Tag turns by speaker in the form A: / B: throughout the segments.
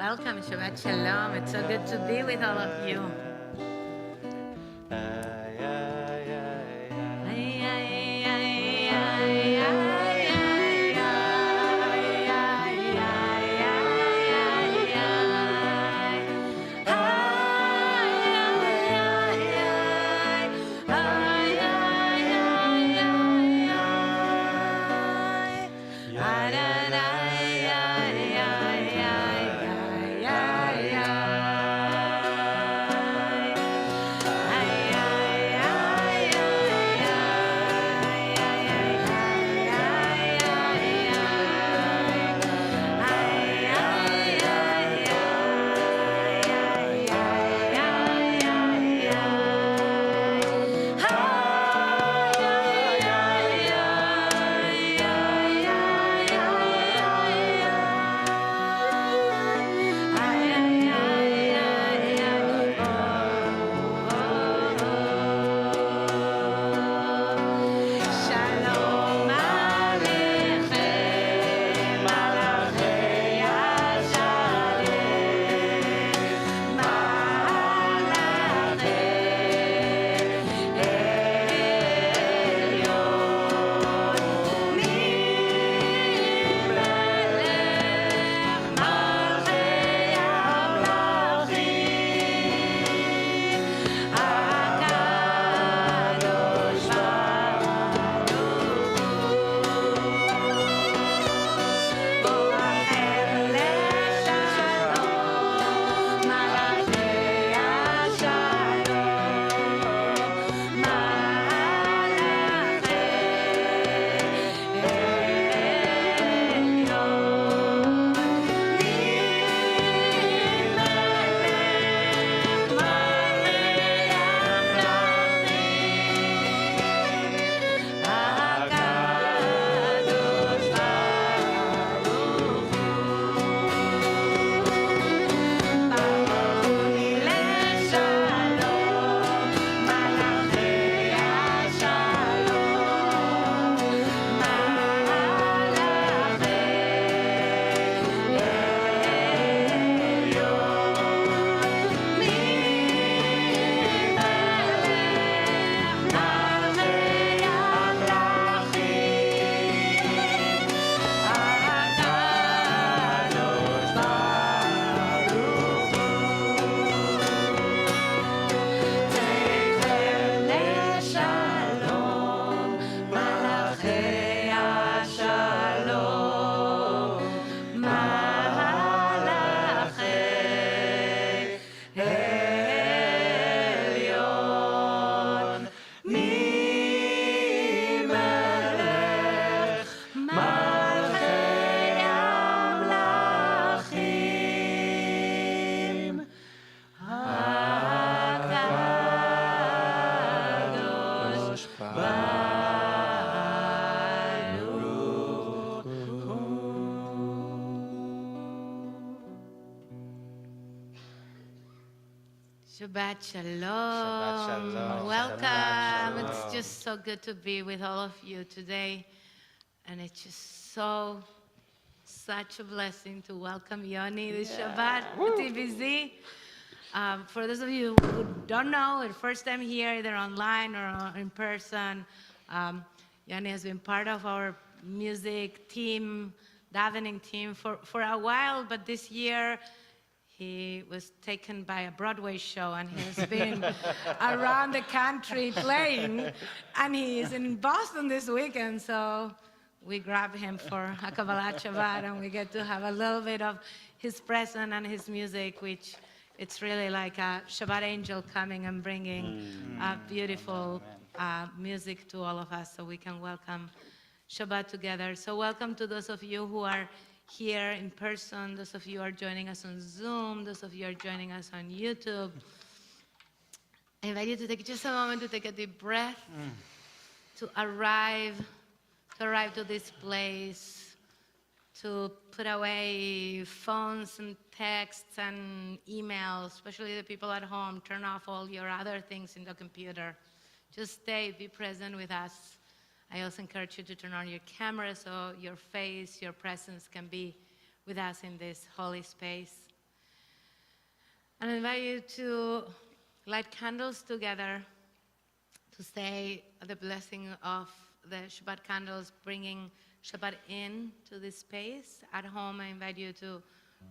A: Welcome, Shabbat Shalom. It's so good to be with all of you. Shabbat Shalom.
B: Shabbat Shalom.
A: Welcome.
B: Shabbat Shalom.
A: It's just so good to be with all of you today. And it's just such a blessing to welcome Yoni this Shabbat at TVZ. For those of you who don't know, the first time here, either online or in person, Yoni has been part of our music team, davening team for a while, but this year, he was taken by a Broadway show and he has been around the country playing. And he is in Boston this weekend, so we grab him for a Kabbalat Shabbat and we get to have a little bit of his presence and his music, which it's really like a Shabbat angel coming and bringing beautiful music to all of us so we can welcome Shabbat together. So welcome to those of you who are here in person, those of you who are joining us on Zoom, those of you who are joining us on YouTube. I invite you to take just a moment to take a deep breath, to arrive to this place, to put away phones and texts and emails, especially the people at home. Turn off all your other things in the computer. Just stay, be present with us. I also encourage you to turn on your camera so your face, your presence can be with us in this holy space. And I invite you to light candles together to say the blessing of the Shabbat candles, bringing Shabbat in to this space. At home, I invite you to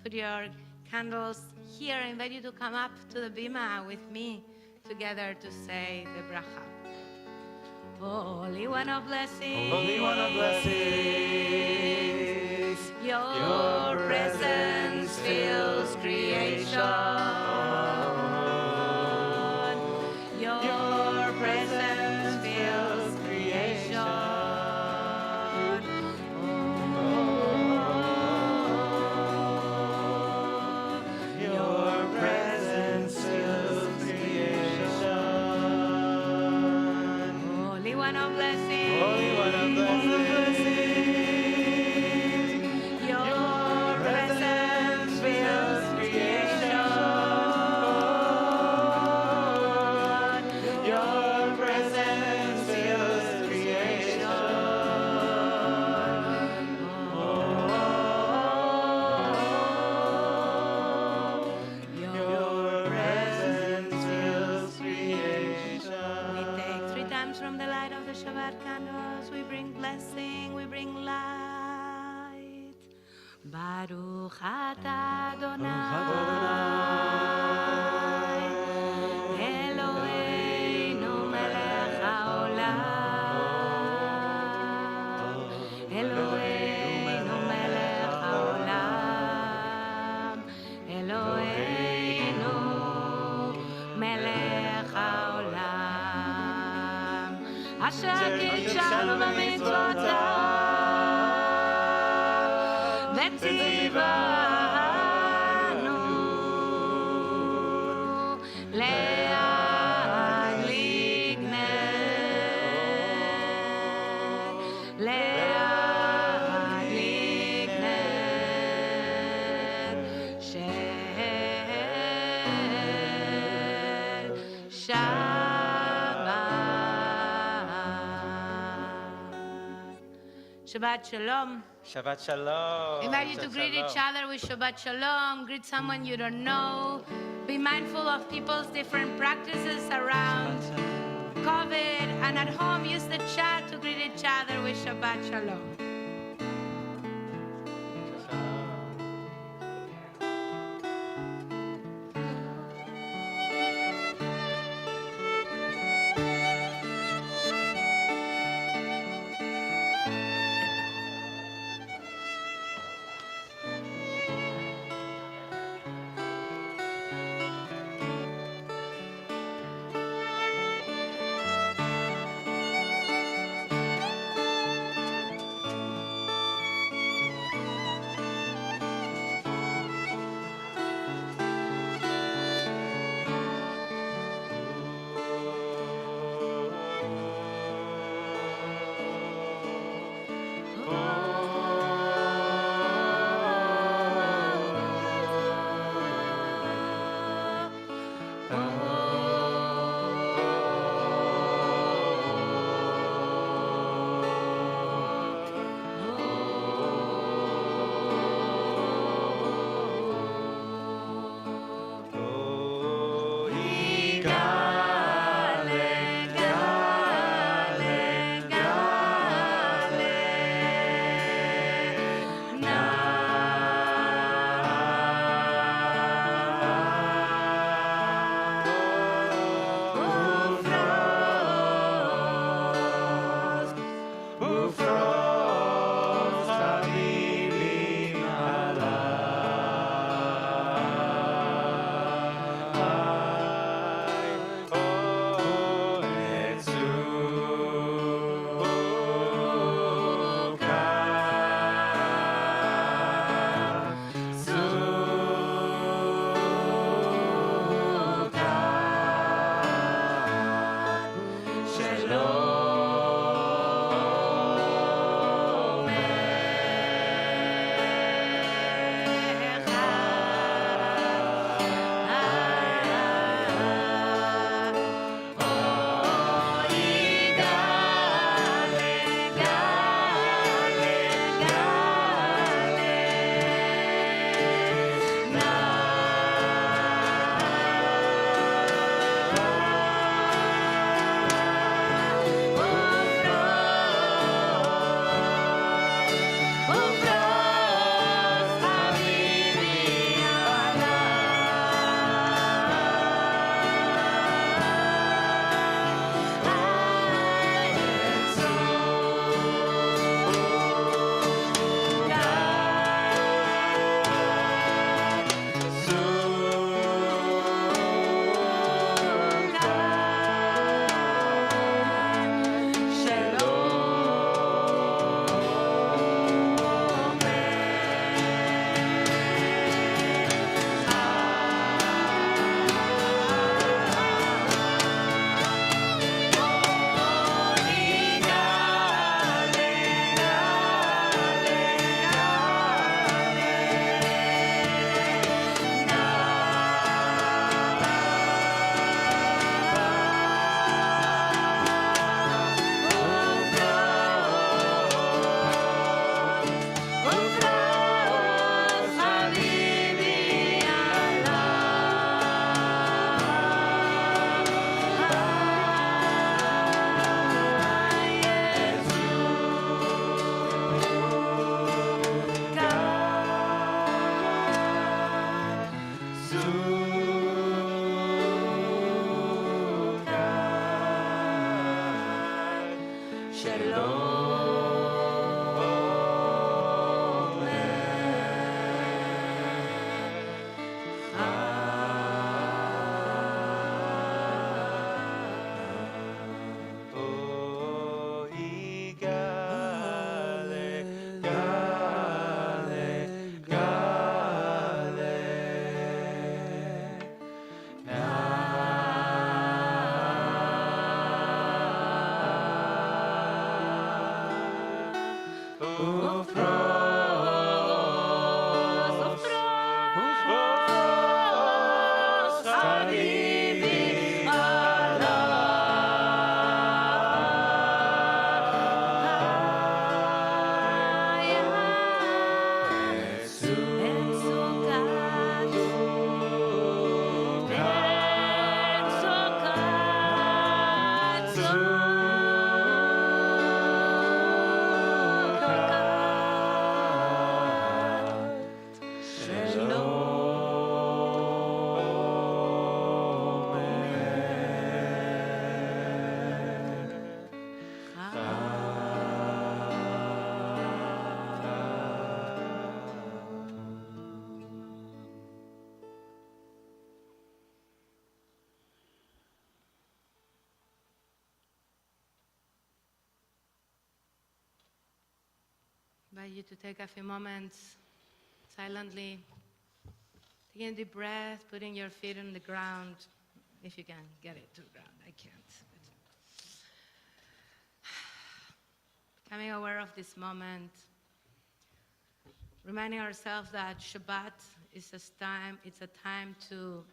A: put your candles here. I invite you to come up to the bima with me together to say the bracha. Holy One of Blessings,
B: Holy One of Blessings,
A: your presence fills creation. Your presence fills creation.
B: your presence fills creation.
A: Holy One of Blessings,
B: Holy One of Blessings,
A: your presence fills creation.
B: your presence fills creation. Your presence fills creation.
A: We take 3 times from the light of the Shabbat candles. We bring blessing, we bring light. Baruch atah Adonai, Eloheinu melech haolam. Eloheinu melech haolam. Eloheinu melech haolam. Asher קידשנו במצוותיו וציוונו להדליק נר, להדליק נר של Shabbat Shalom.
B: Shabbat Shalom.
A: Invite you to
B: Shabbat
A: greet each
B: Shalom.
A: other with Shabbat Shalom. Greet someone you don't know. Be mindful of people's different practices around COVID. And at home, use the chat to greet each other with Shabbat Shalom.
B: Oh, Igale, Gale, Gale. Ufros, Habibi,
A: Invite you to take a few moments silently, taking a deep breath, putting your feet on the ground, if you can get it to the ground. I can't. Becoming aware of this moment, reminding ourselves that Shabbat is a time to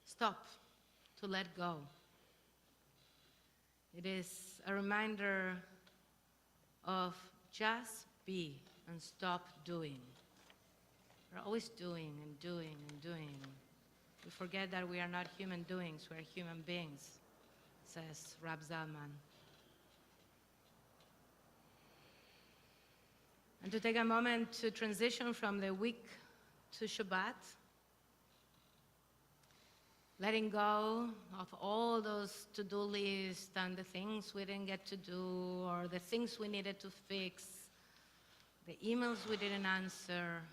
A: stop, to let go. It is a reminder of just be and stop doing. We're always doing and doing and doing. We forget that we are not human doings, we are human beings, says Rab Zalman. And to take a moment to transition from the week to Shabbat, letting go of all those to-do lists and the things we didn't get to do, or the things we needed to fix, the emails we didn't answer.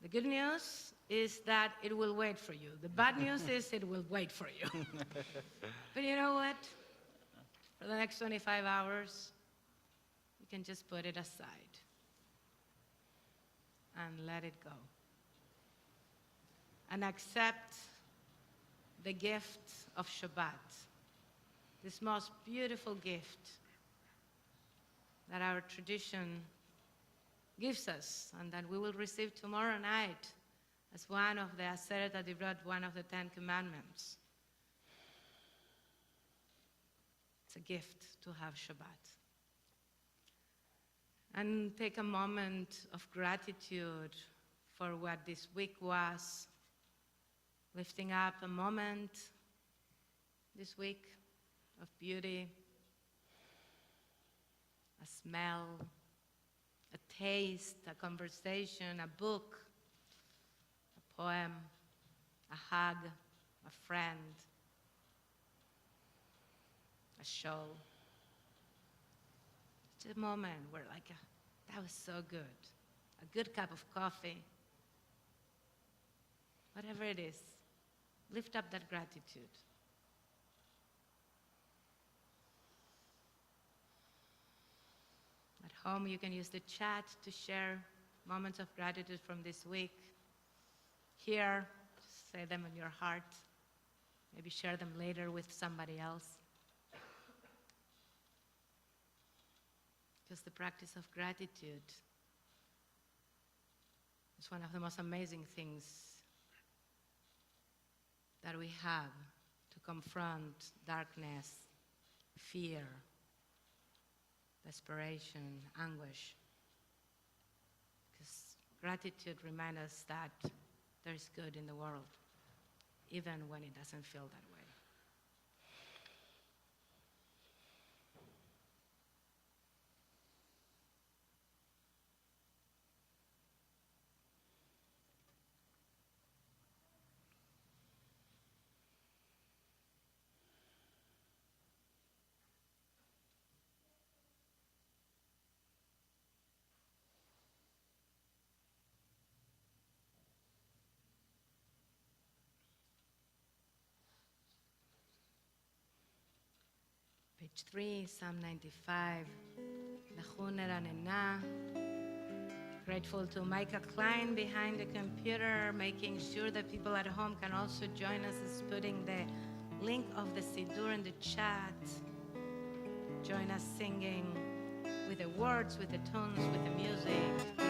A: The good news is that it will wait for you. The bad news is it will wait for you. But you know what? For the next 25 hours, you can just put it aside and let it go. And accept the gift of Shabbat, this most beautiful gift that our tradition gives us and that we will receive tomorrow night as one of the Aseret HaDivrot, one of the 10 Commandments. It's a gift to have Shabbat. And take a moment of gratitude for what this week was, lifting up a moment this week of beauty, a smell, a taste, a conversation, a book, a poem, a hug, a friend, a show. It's a moment where that was so good. A good cup of coffee. Whatever it is, lift up that gratitude. At home, you can use the chat to share moments of gratitude from this week. Here, say them in your heart. Maybe share them later with somebody else. Because the practice of gratitude is one of the most amazing things that we have to confront darkness, fear, desperation, anguish. Because gratitude reminds us that there is good in the world, even when it doesn't feel that way. 3, Psalm 95. Nachun Eranena. Grateful to Micah Klein behind the computer, making sure that people at home can also join us. Is putting the link of the Siddur in the chat. Join us singing with the words, with the tunes, with the music.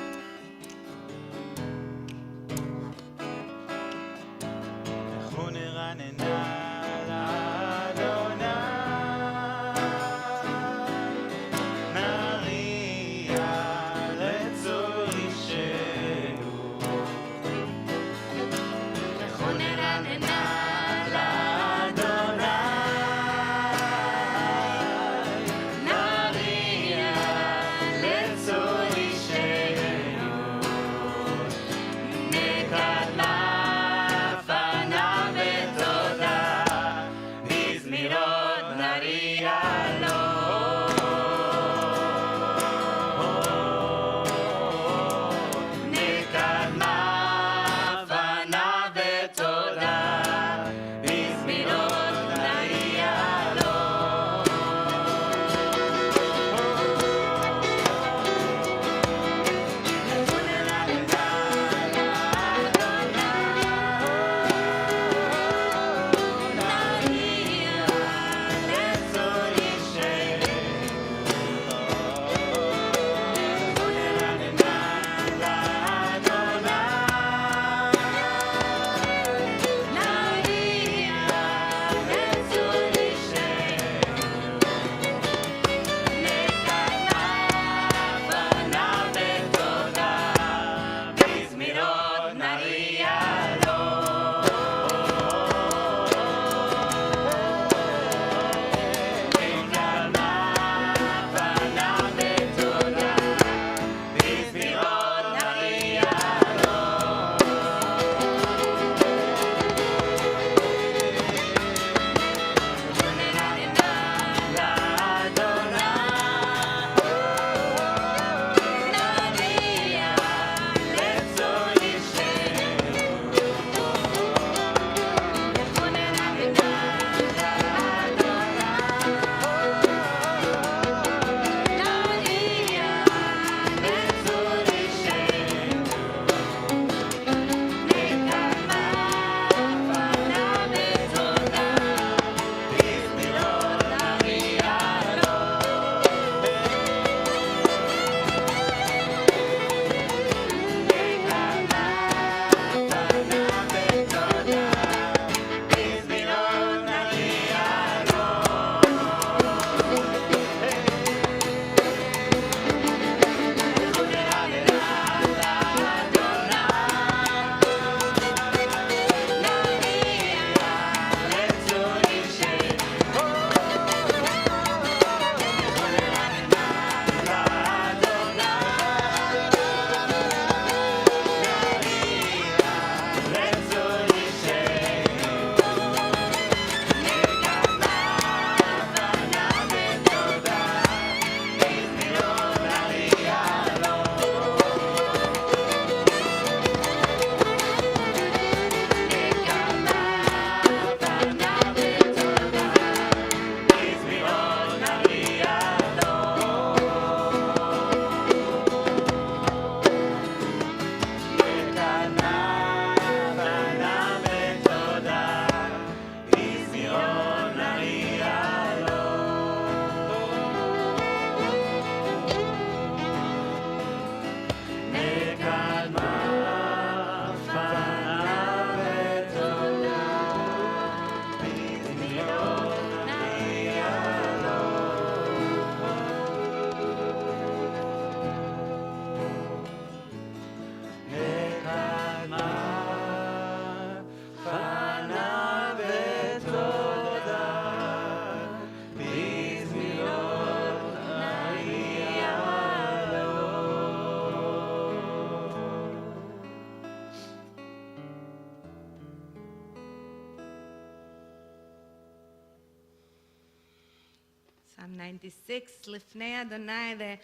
A: Psalm 96, Lifnei Adonai, the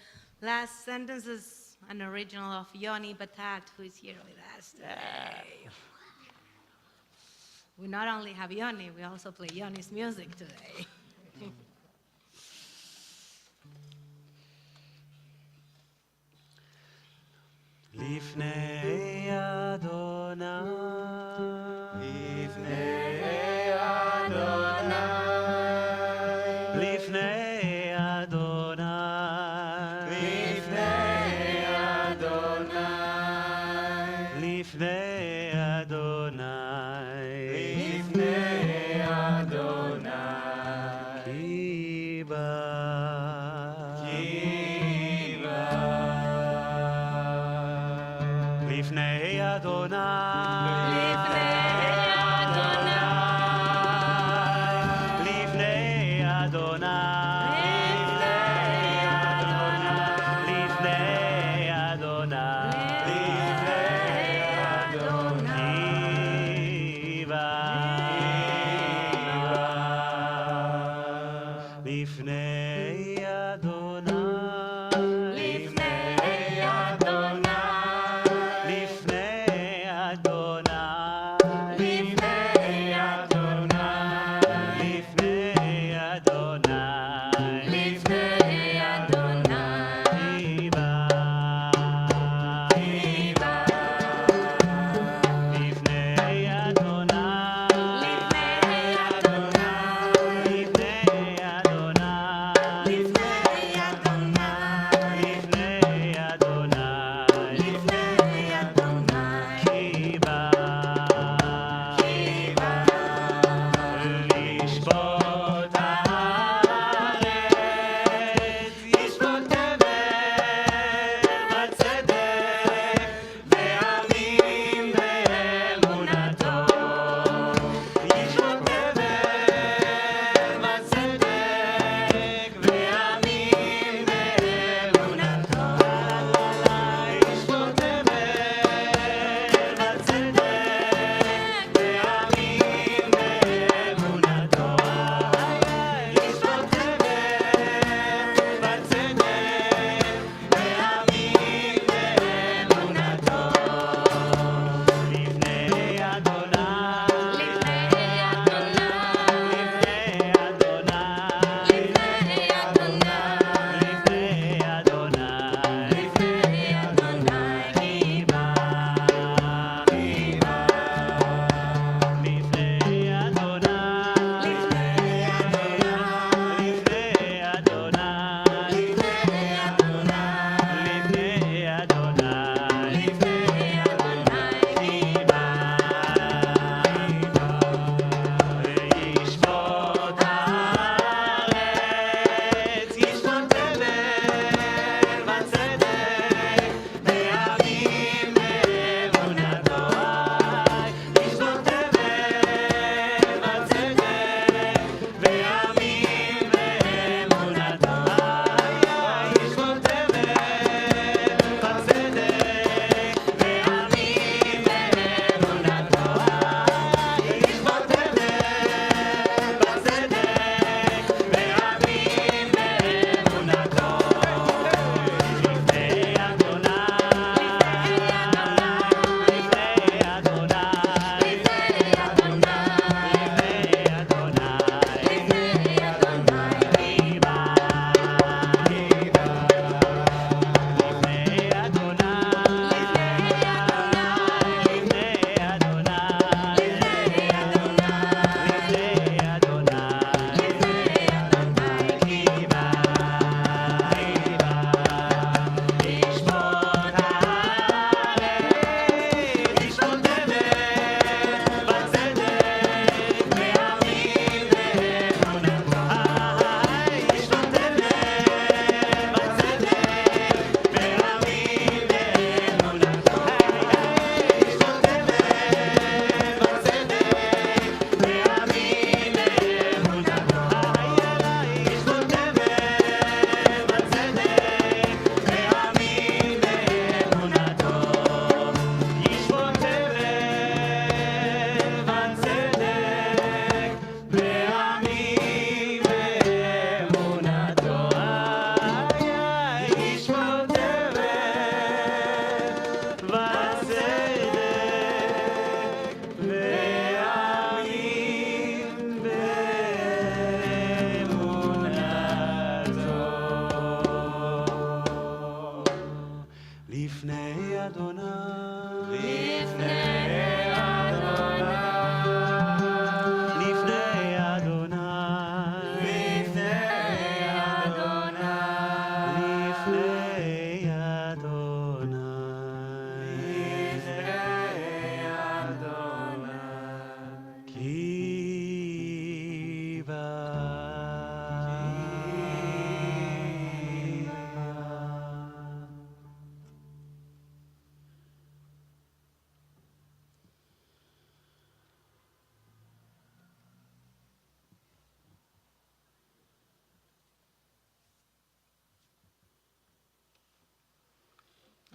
A: last sentence is an original of Yoni Batat, who is here with us today. We not only have Yoni, we also play Yoni's music today.
B: לפני אדוני, לפני אדוני, לפני אדוני, כי בא, לפני אדוני, לפני אדוני, לפני אדוני, כי בא, לפני אדוני, לפני אדוני,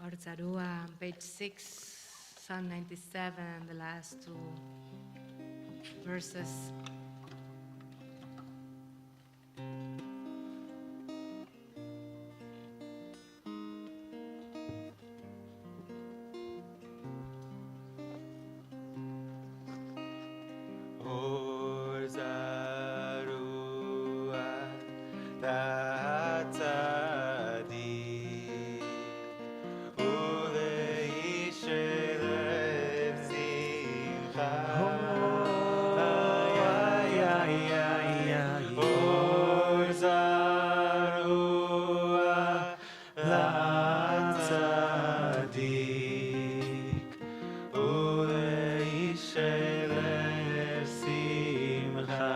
A: Or Zarua, page 6, Psalm 97, the last two verses.
B: Or Zarua Tatzadik Uleishe Lev Simcha Or Zarua Tatzadik Uleishe Lev Simcha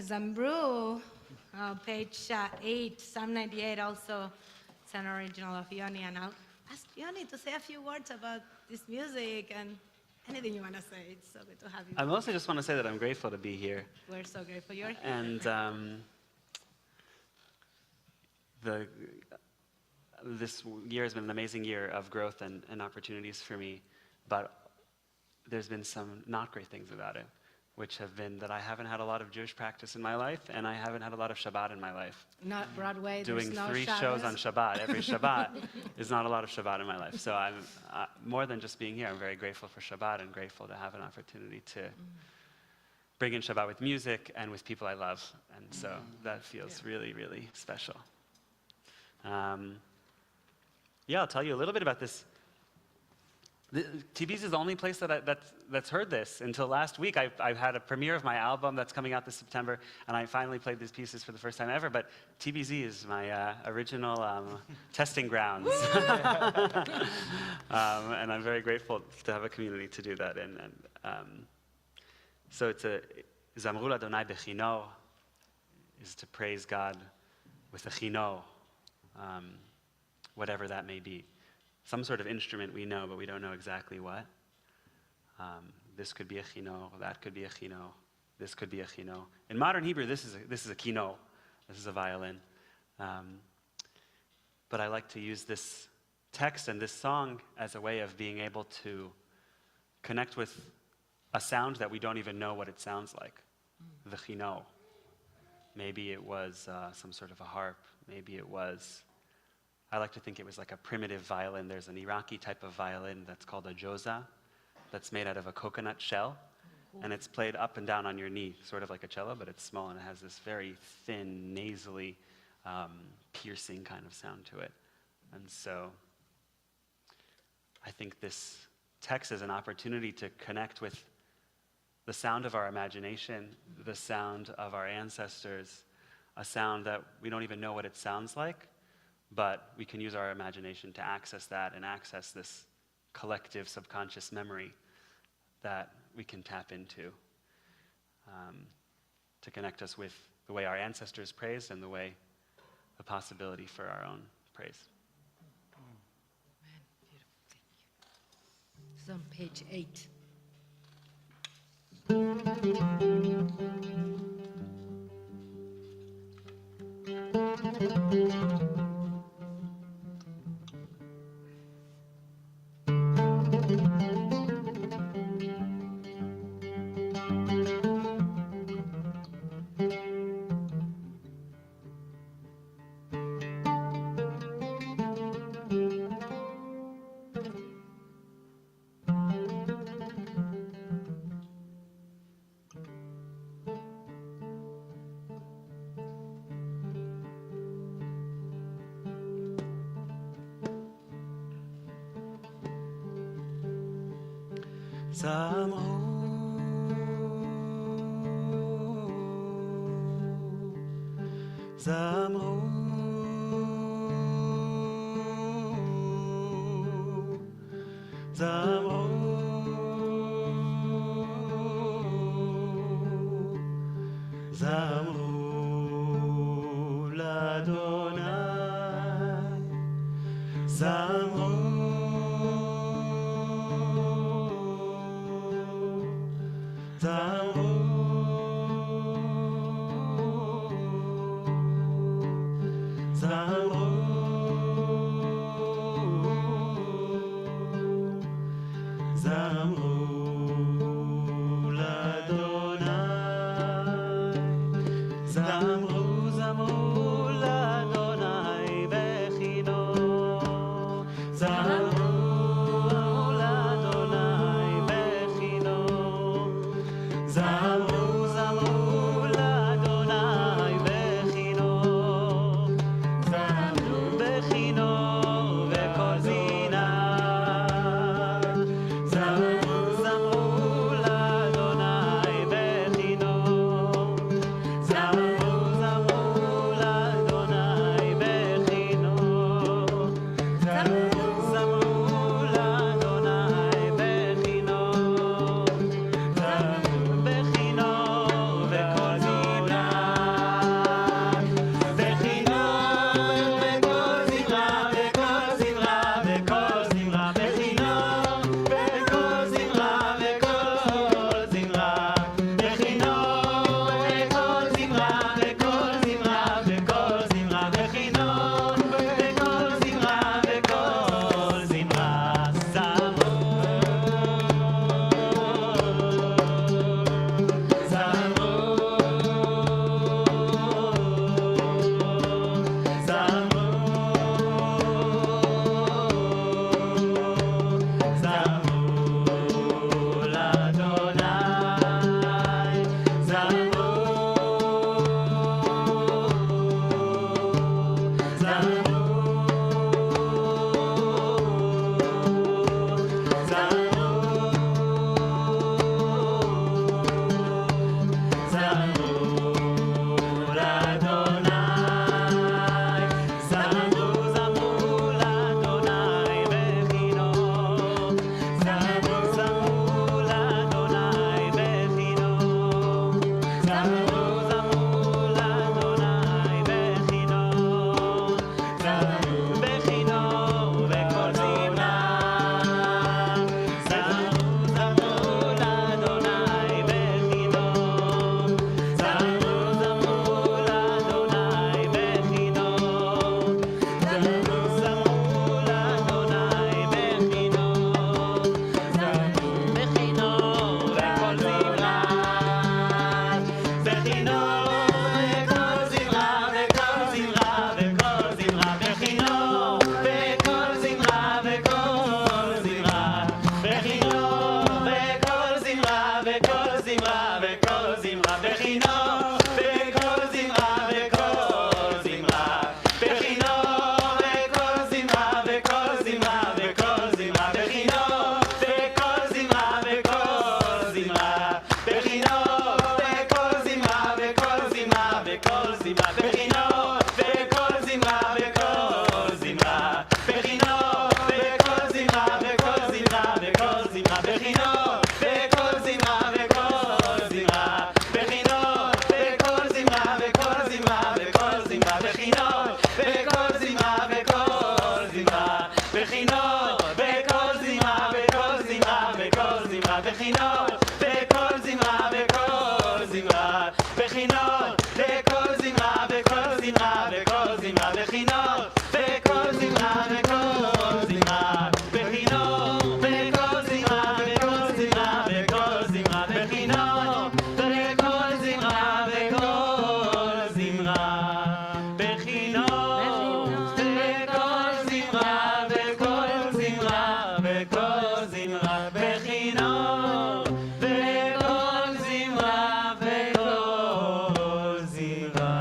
A: Zambru, page 8, Psalm 98 also. It's an original of Yoni, and ask Yoni to say a few words about this music and anything you want to say. It's so good to have you.
C: I mostly just want to say that I'm grateful to be here.
A: We're so grateful you're here.
C: And this year has been an amazing year of growth and opportunities for me, but there's been some not great things about it, which have been that I haven't had a lot of Jewish practice in my life, and I haven't had a lot of Shabbat in my life.
A: Not Broadway,
C: Doing
A: there's no
C: 3
A: Shabbos.
C: shows on Shabbat every Shabbat is not a lot of Shabbat in my life. So I'm more than just being here. I'm very grateful for Shabbat and grateful to have an opportunity to bring in Shabbat with music and with people I love. And so that feels really, really special. I'll tell you a little bit about this. TBZ is the only place that's heard this. Until last week, I've had a premiere of my album that's coming out this September, and I finally played these pieces for the first time ever, but TBZ is my original testing grounds. And I'm very grateful to have a community to do that in. So it's a Zamru Adonai bechino, is to praise God with a chino, whatever that may be. Some sort of instrument we know, but we don't know exactly what. This could be a chino, that could be a chino, this could be a chino. In modern Hebrew, this is a kino, this is a violin. But I like to use this text and this song as a way of being able to connect with a sound that we don't even know what it sounds like, the chino. Maybe it was some sort of a harp, maybe it was, I like to think it was like a primitive violin. There's an Iraqi type of violin that's called a joza, that's made out of a coconut shell, and it's played up and down on your knee, sort of like a cello, but it's small and it has this very thin, nasally, piercing kind of sound to it. And so I think this text is an opportunity to connect with the sound of our imagination, the sound of our ancestors, a sound that we don't even know what it sounds like, but we can use our imagination to access that and access this collective subconscious memory that we can tap into to connect us with the way our ancestors praised and the possibility for our own praise.
A: Man, beautiful. Thank you. It's on page 8.
B: בחינו וכל זמרה וכל זמרה בחינו וכל זמרה וכל זמרה וכל זמרה בחינו וכל זמרה וכל זמרה בחינו וכל זמרה וכל זמרה וכל זמרה בחינו וכל זמרה וכל זמרה בחינו וכל זמרה וכל זמרה וכל זמרה בחינו וכל זמרה וכל זמרה בחינו וכל זמרה וכל זמרה וכל זמרה בחינו וכל זמרה וכל זמרה בחינו וכל זמרה וכל זמרה וכל זמרה בחינו וכל זמרה וכל זמרה בחינו וכל זמרה וכל זמרה וכל זמרה בחינו וכל זמרה וכל זמרה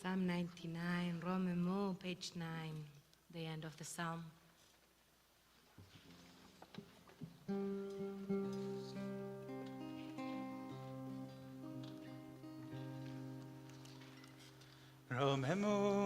A: Psalm 99, Romemu, page 9, the end of the psalm.
B: רוממו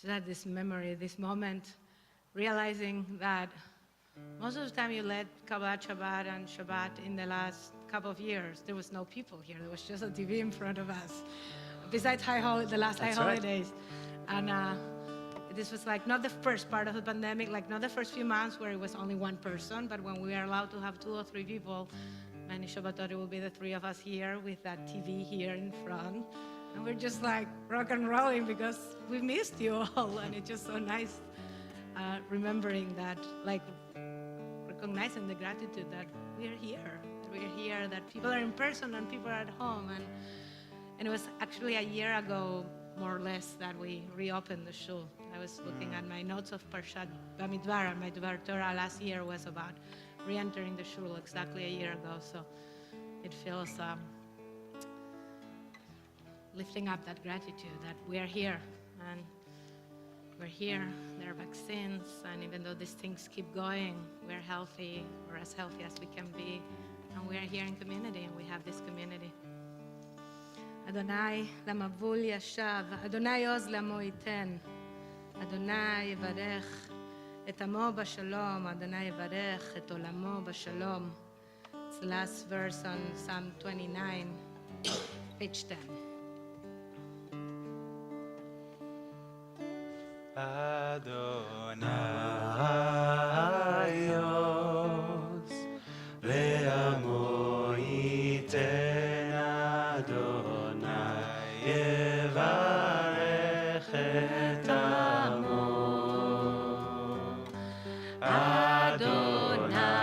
A: just had this memory, this moment, realizing that most of the time you led Kabbalat Shabbat and Shabbat in the last couple of years, there was no people here. There was just a TV in front of us. Besides the last high
C: That's right.
A: holidays. And this was like not the first part of the pandemic, like not the first few months where it was only one person, but when we were allowed to have 2 or 3 people, many Shabbat thought it will be the 3 of us here with that TV here in front. And we're just like rock and rolling because we missed you all. And it's just so nice remembering that, like recognizing the gratitude that we're here, that people are in person and people are at home. And it was actually a year ago, more or less, that we reopened the shul. I was looking at my notes of Parshat Bamidbar, and my Dvar Torah last year was about re-entering the shul exactly a year ago. So it feels lifting up that gratitude that we are here, and we're here. There are vaccines, and even though these things keep going, we're healthy. We're as healthy as we can be, and we are here in community, and we have this community. Adonai למבול ישב, אדוני עוז לעמו ייתן, אדוני יברך את עמו בשלום, אדוני יברך את עולמו בשלום. It's the last verse on Psalm 29, page 10.
B: Adonai Oz Le'amo Yiten Adonai Yevarech et Amo Adonai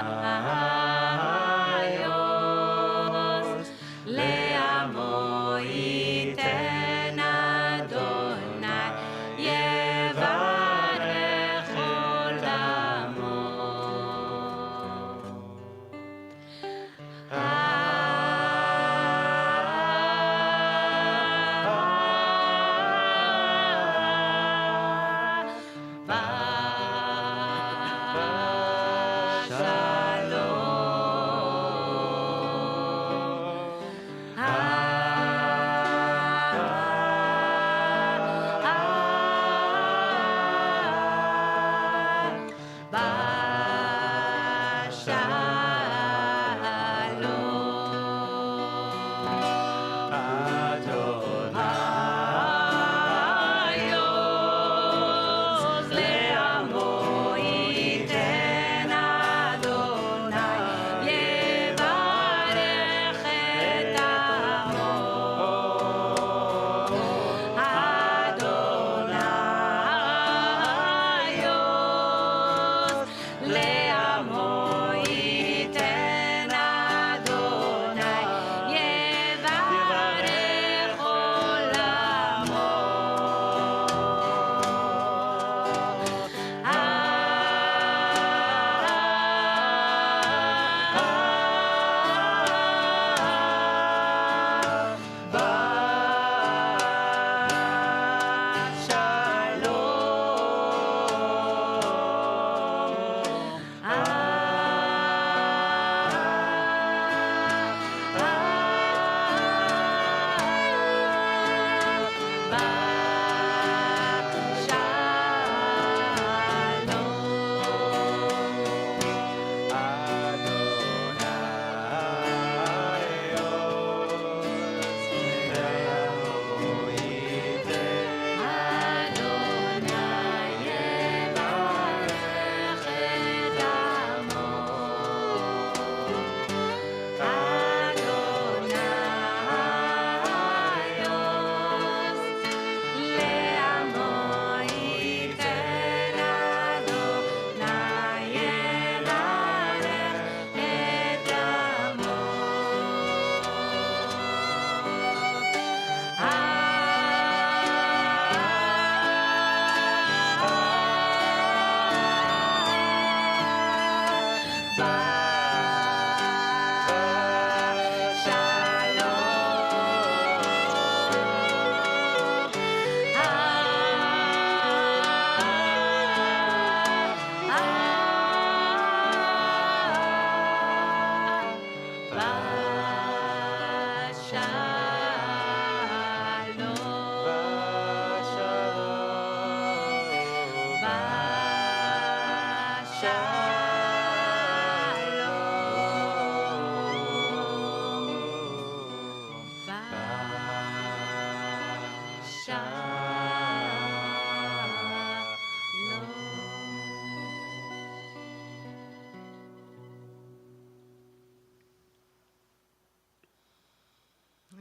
B: Oz Le'amo Yiten Adonai Yevarech Olamo.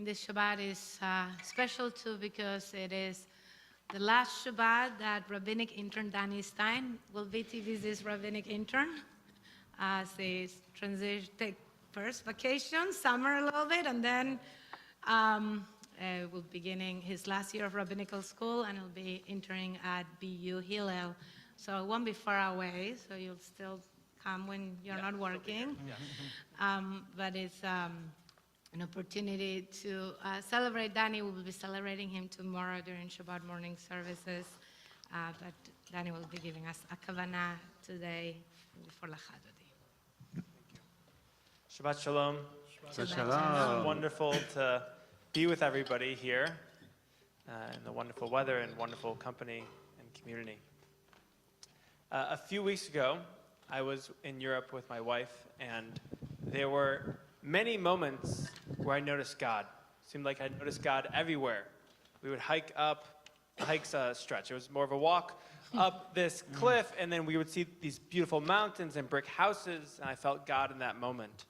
A: This Shabbat is special too because it is the last Shabbat that rabbinic intern Danny Stein will be TVZ's rabbinic intern as they take first vacation, summer a little bit, and then will beginning his last year of rabbinical school, and he'll be interning at BU Hillel. So it won't be far away, so you'll still come when you're not working. But it's an opportunity to celebrate Danny. We will be celebrating him tomorrow during Shabbat morning services. But Danny will be giving us a kavanah today for Lachadodi.
D: Shabbat Shalom.
C: Shabbat Shalom.
D: Wonderful to be with everybody here in the wonderful weather and wonderful company and community. A few weeks ago, I was in Europe with my wife, and there were many moments where I noticed God. It seemed like I noticed God everywhere. We would hike up, hike's a stretch. It was more of a walk up this cliff, and then we would see these beautiful mountains and brick houses, and I felt God in that moment.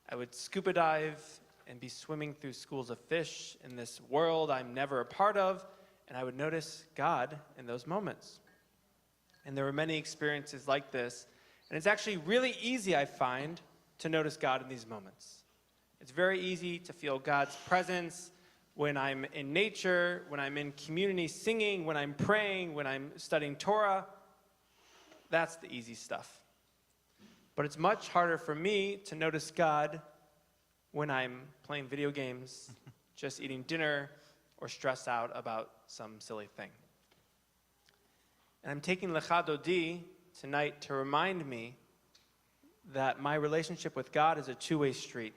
D: I would scuba dive and be swimming through schools of fish in this world I'm never a part of, and I would notice God in those moments. And there were many experiences like this, and it's actually really easy, I find, to notice God in these moments. It's very easy to feel God's presence when I'm in nature, when I'm in community singing, when I'm praying, when I'm studying Torah. That's the easy stuff. But it's much harder for me to notice God when I'm playing video games, just eating dinner, or stressed out about some silly thing. And I'm taking Lecha Dodi tonight to remind me that my relationship with God is a two-way street.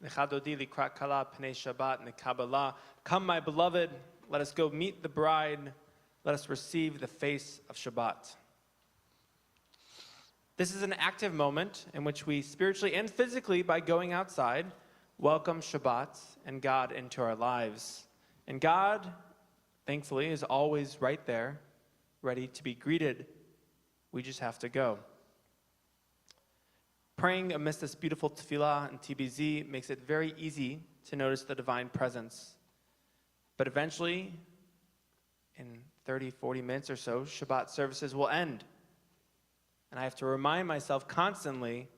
D: Lecha Dodi likrat kala pnei Shabbat in the Kabbalat. Come, my beloved, let us go meet the bride. Let us receive the face of Shabbat. This is an active moment in which we spiritually and physically, by going outside, welcome Shabbat and God into our lives. And God, thankfully, is always right there, ready to be greeted. We just have to go. Praying amidst this beautiful tefillah and TBZ makes it very easy to notice the divine presence. But eventually, in 30, 40 minutes or so, Shabbat services will end. And I have to remind myself constantly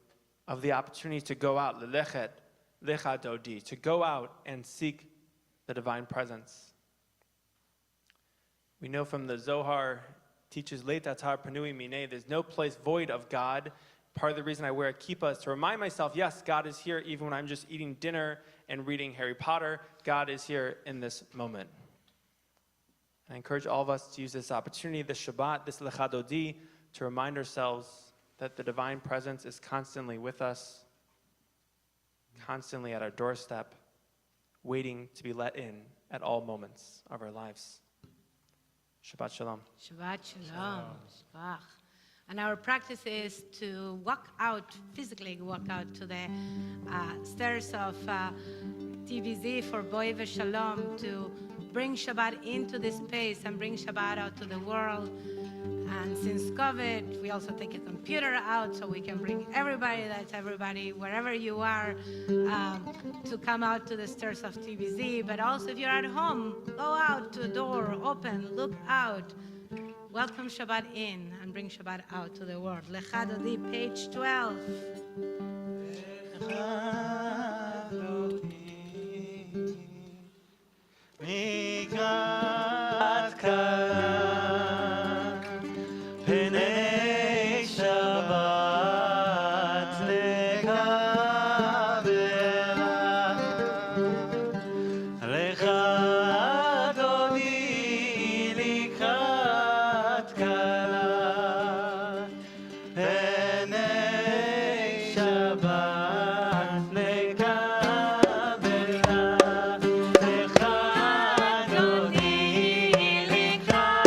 D: of the opportunity to go out, lecha dodi, to go out and seek the divine presence. We know from the Zohar, teaches leit atar panui minei, there's no place void of God. Part of the reason I wear a kippah is to remind myself, yes, God is here even when I'm just eating dinner and reading Harry Potter. God is here in this moment. And I encourage all of us to use this opportunity, this Shabbat, this Lecha Dodi, to remind ourselves that the divine presence is constantly with us, constantly at our doorstep, waiting to be let in at all moments of our lives. Shabbat Shalom.
A: Shabbat Shalom. Shabbat. And our practice is to walk out, physically walk out to the stairs of TVZ for Boi V'Shalom, to bring Shabbat into this space and bring Shabbat out to the world. And since COVID, we also take a computer out so we can bring everybody, wherever you are, to come out to the stairs of TVZ. But also if you're at home, go out to a door, open, look out. Welcome Shabbat in and bring Shabbat out to the world. Lecha Dodi, page 12.
B: Mikrat kala pnei Shabbat lekabela lecha dodi likrat kala pnei Shabbat lekabela lecha dodi likrat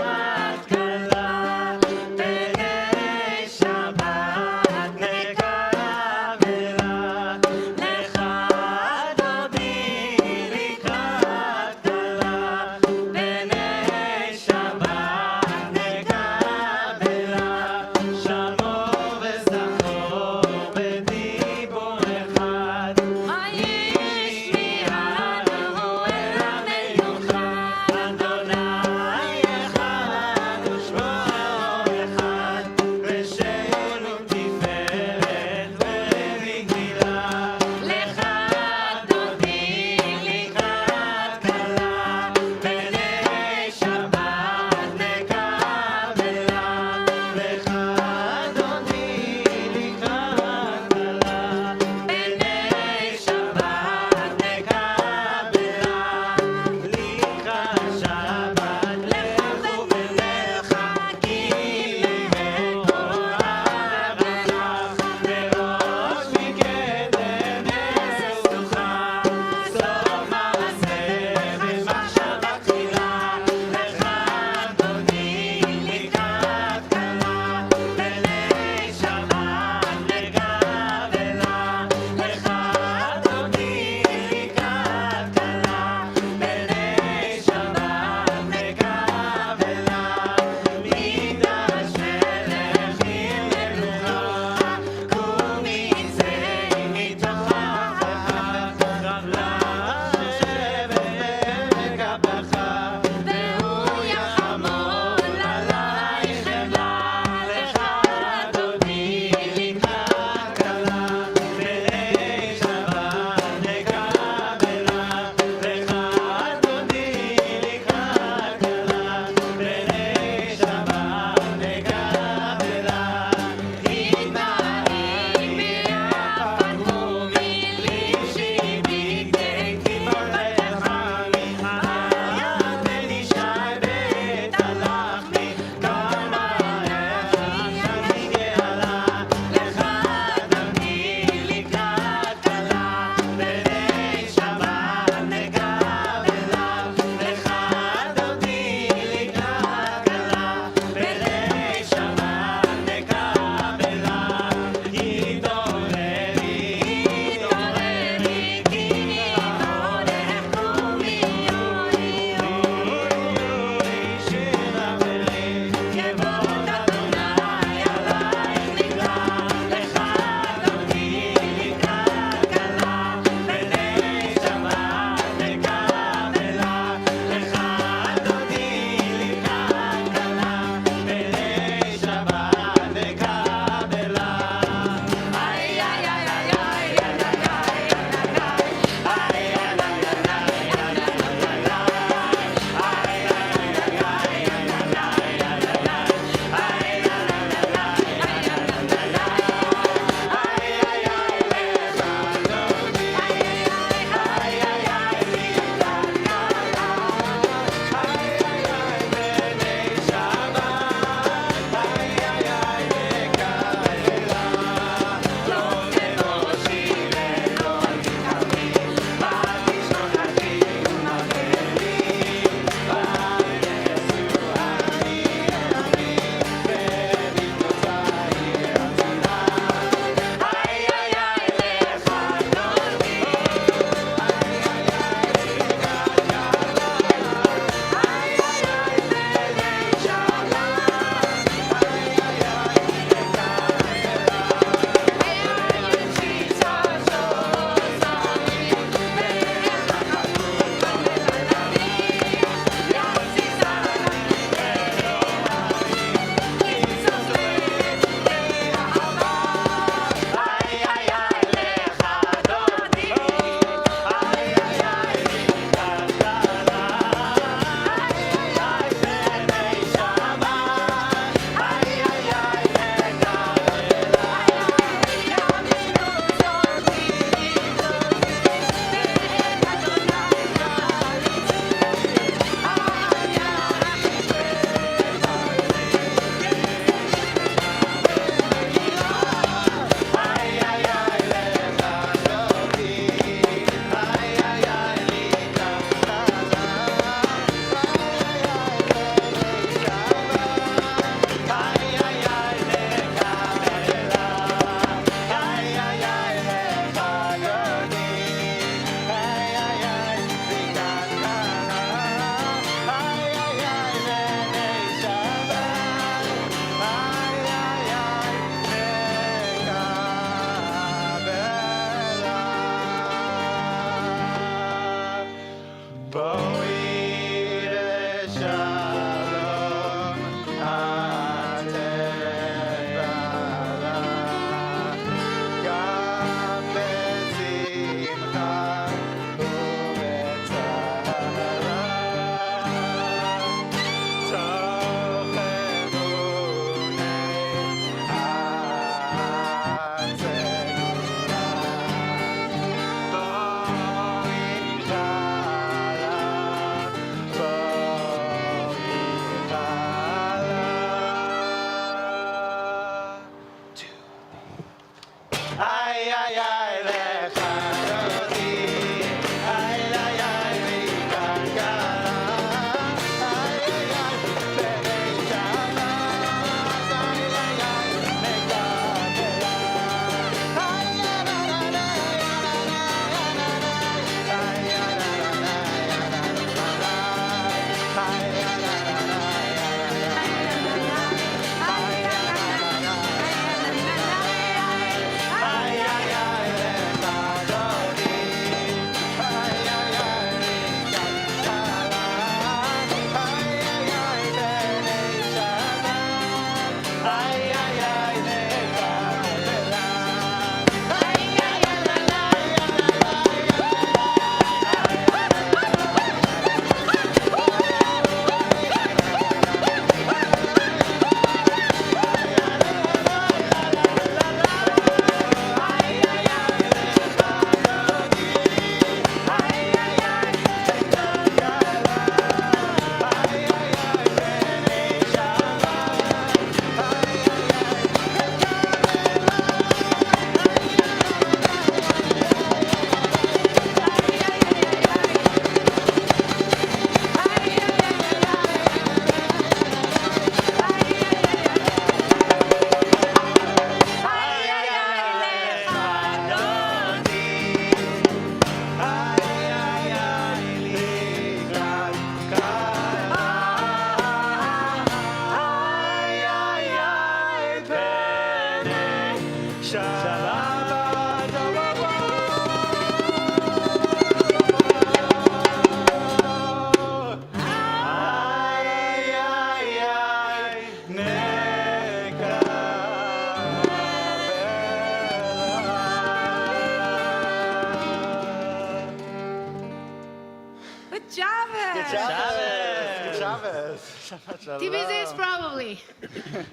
A: TBZ is probably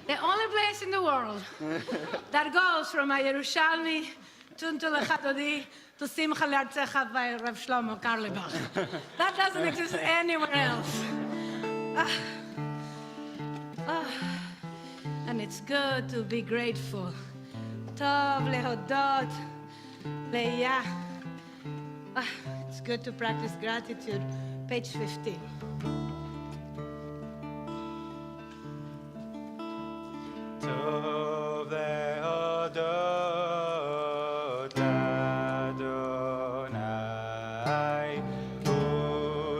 A: the only place in the world that goes from a Yerushalmi Tuntu Lechadodi to Simcha Le'artzecha by Rav Shlomo Karlebach. That doesn't exist anywhere else. And it's good to be grateful. Tov lehodot le'yah. It's good to practice gratitude. Page 15.
B: טוב להודות לאדוני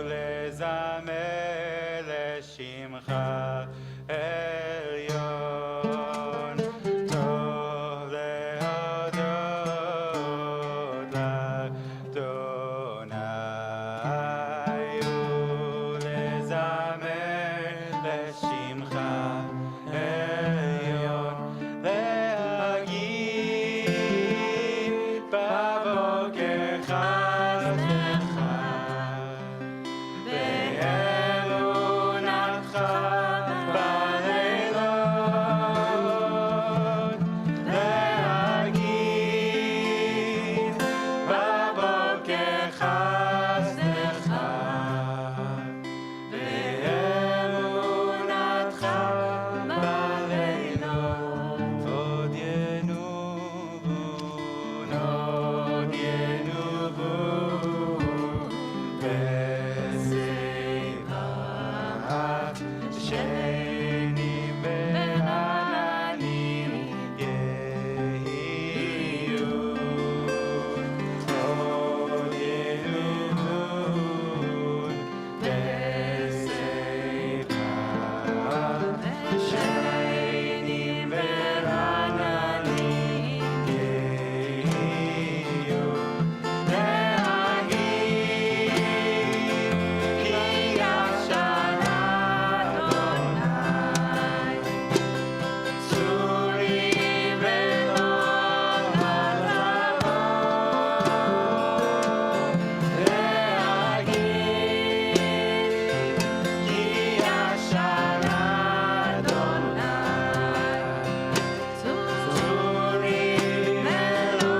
B: ולזמר לשמך עליון. טוב להודות לאדוני ולזמר לשמך עליון. להגיד בבוקר חסדך באמונתך בלילות. להגיד בבוקר חסדך באמונתך בלילות. עוד ינובון, עוד ינובון בשיבת שנים ועננים יהיו. עוד ינובון בשיבת שנים ועננים יהיו. להגיד כי השנה אדוני צורי ולא חזרו. להגיד כי השנה אדוני צורי ולא חזרו.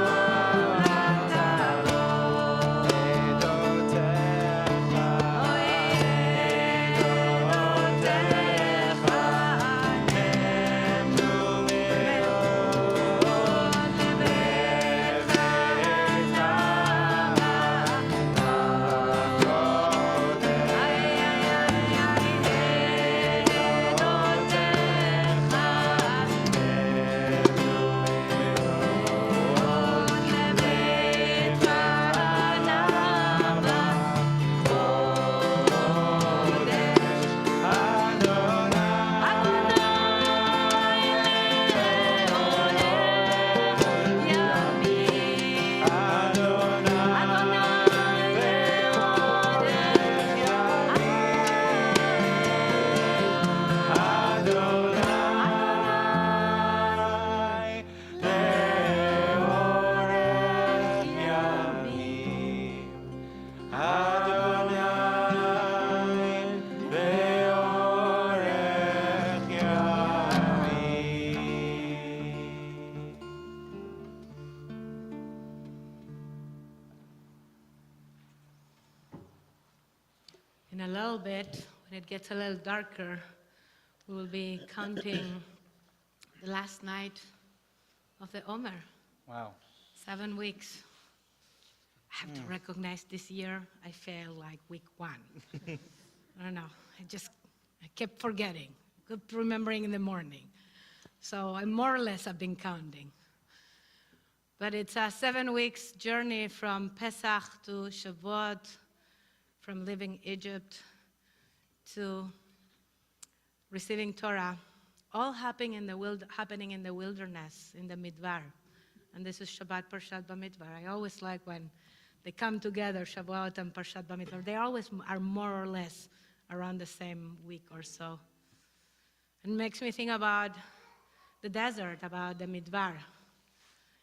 A: In a little bit, when it gets a little darker, we will be counting the last night of the Omer.
B: Wow.
A: 7 weeks. I have to recognize this year I feel like week 1. I don't know. I kept forgetting, kept remembering in the morning. So I more or less have been counting. But it's a 7 weeks journey from Pesach to Shavuot, from leaving Egypt to receiving Torah, all happening in the wilderness, in the Midbar. And this is Shabbat, Parshat Bamidbar. I always like when they come together, Shavuot and Parshat Bamidbar. They always are more or less around the same week or so. It makes me think about the desert, about the Midbar.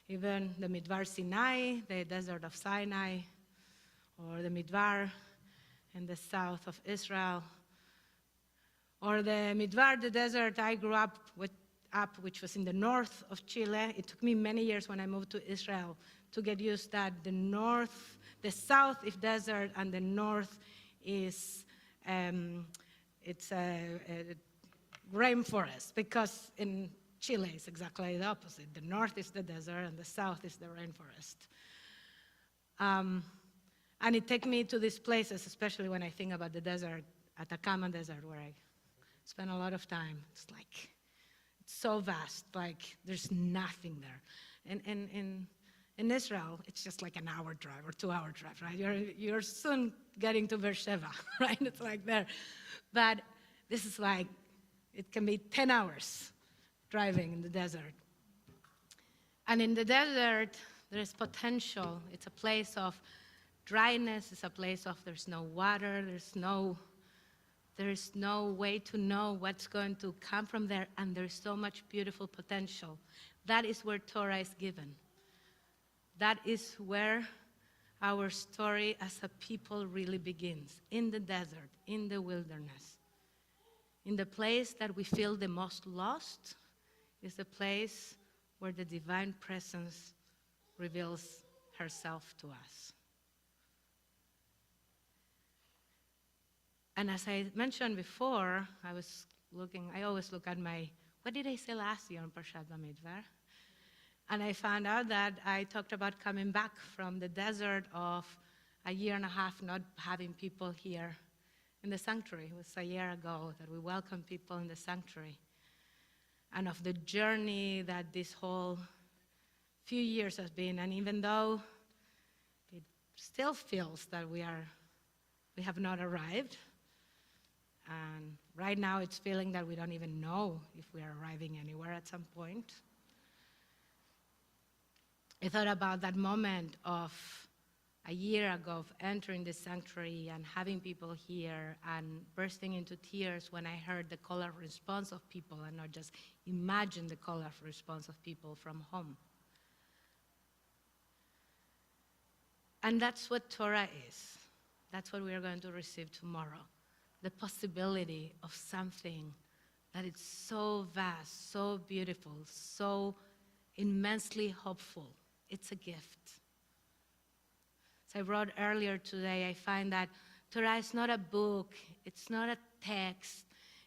A: Even the Midbar Sinai, the desert of Sinai, or the Midbar in the south of Israel, Or the Midvar, the desert I grew up with, which was in the north of Chile. It took me many years when I moved to Israel to get used that the south is desert and the north is it's a rainforest, because in Chile it's exactly the opposite. The north is the desert and the south is the rainforest. And it takes me to these places, especially when I think about the desert, Atacama Desert, where I spent a lot of time. It's like, it's so vast, like there's nothing there. And in Israel, it's just like an hour drive or 2-hour drive, right? You're soon getting to Beersheba, right? It's like there. But this is like, it can be 10 hours driving in the desert. And in the desert, there's potential. It's a place of dryness. It's a place of there's no water. There's no way to know what's going to come from there. And there's so much beautiful potential. That is where Torah is given. That is where our story as a people really begins. In the desert, in the wilderness. In the place that we feel the most lost is the place where the divine presence reveals herself to us. And as I mentioned before, I always look at what did I say last year on Parshat Bamidbar? And I found out that I talked about coming back from the desert of a year and a half not having people here in the sanctuary. It was a year ago that we welcomed people in the sanctuary. And of the journey that this whole few years has been, and even though it still feels that we have not arrived, and right now it's feeling that we don't even know if we are arriving anywhere at some point. I thought about that moment of a year ago of entering the sanctuary and having people here and bursting into tears when I heard the call of response of people and not just imagine the call of response of people from home. And that's what Torah is. That's what we are going to receive tomorrow. The possibility of something that is so vast, so beautiful, so immensely hopeful. It's a gift. As I wrote earlier today, I find that Torah is not a book, it's not a text,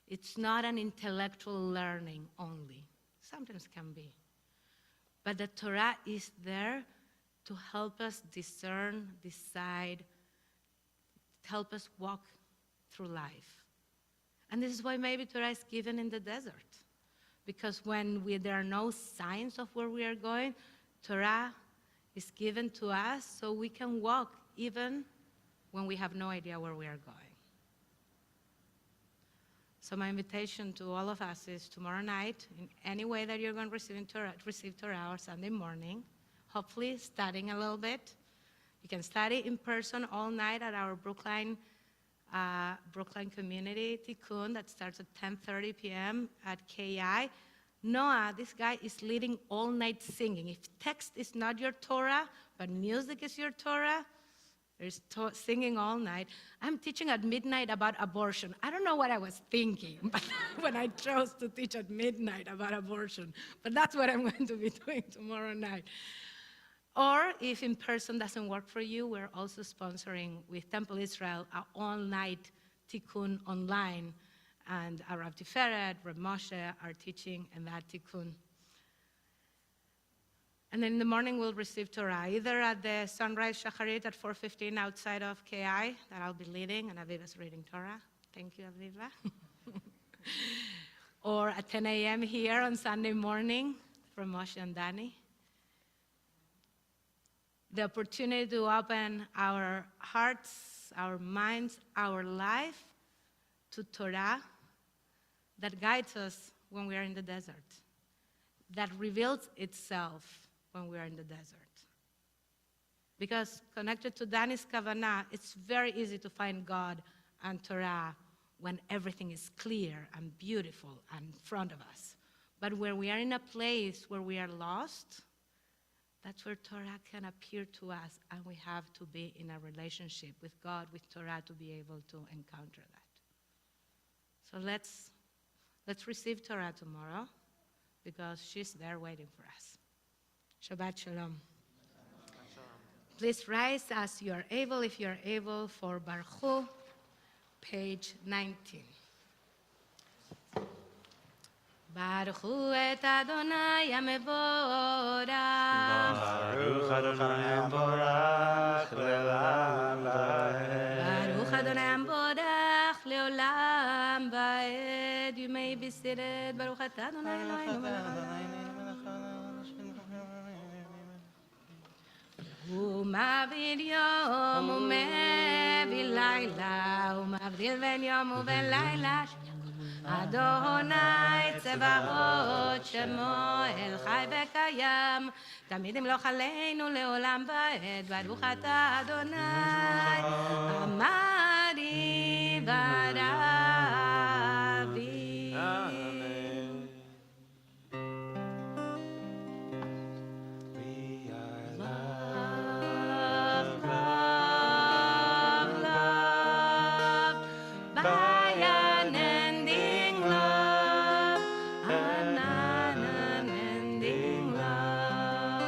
A: it's not an intellectual learning only. Sometimes can be. But the Torah is there to help us discern, decide, help us walk through life. And this is why maybe Torah is given in the desert. Because when there are no signs of where we are going, Torah is given to us so we can walk even when we have no idea where we are going. So my invitation to all of us is tomorrow night, in any way that you're going to receive Torah or Sunday morning, hopefully studying a little bit. You can study in person all night at our Brookline Community Tikkun that starts at 10:30 p.m. at KI. Noah, this guy is leading all night singing. If text is not your Torah, but music is your Torah, there's singing all night. I'm teaching at midnight about abortion. I don't know what I was thinking but when I chose to teach at midnight about abortion, but that's what I'm going to be doing tomorrow night. Or if in person doesn't work for you, we're also sponsoring with Temple Israel an all-night tikkun online. And Rav Tiferet, Rav Moshe are teaching in that tikkun. And then in the morning we'll receive Torah, either at the sunrise shacharit at 4:15 outside of KI, that I'll be leading, and Aviva's reading Torah. Thank you, Aviva. Or at 10 a.m. here on Sunday morning from Moshe and Danny. The opportunity to open our hearts, our minds, our life to Torah that guides us when we are in the desert, that reveals itself when we are in the desert. Because connected to Danny's Kavanah, it's very easy to find God and Torah when everything is clear and beautiful and in front of us. But when we are in a place where we are lost, that's where Torah can appear to us, and we have to be in a relationship with God, with Torah, to be able to encounter that. So let's receive Torah tomorrow because she's there waiting for us. Shabbat Shalom. Please rise as you are able, if you are able, for Baruch Hu, page 19. Baruch Hu et Adonai המבורך.
B: Baruch Adonai Borach Le'olam Va'ed.
A: Baruch Adonai המבורך לעולם ועד. You may be seated. Baruch אתה אדוני אלוהינו מלך העולם. הוא מעביר יום ומביא לילה, הוא מבדיל בין יום ובין לילה. אדוני צבאות שמו אל חי וקיים, תמיד ימלוך עלינו לעולם ועד. ברוך אתה אדוני עמדי ורבי.
B: We are
A: Love, love, love, by unending love, an unending love.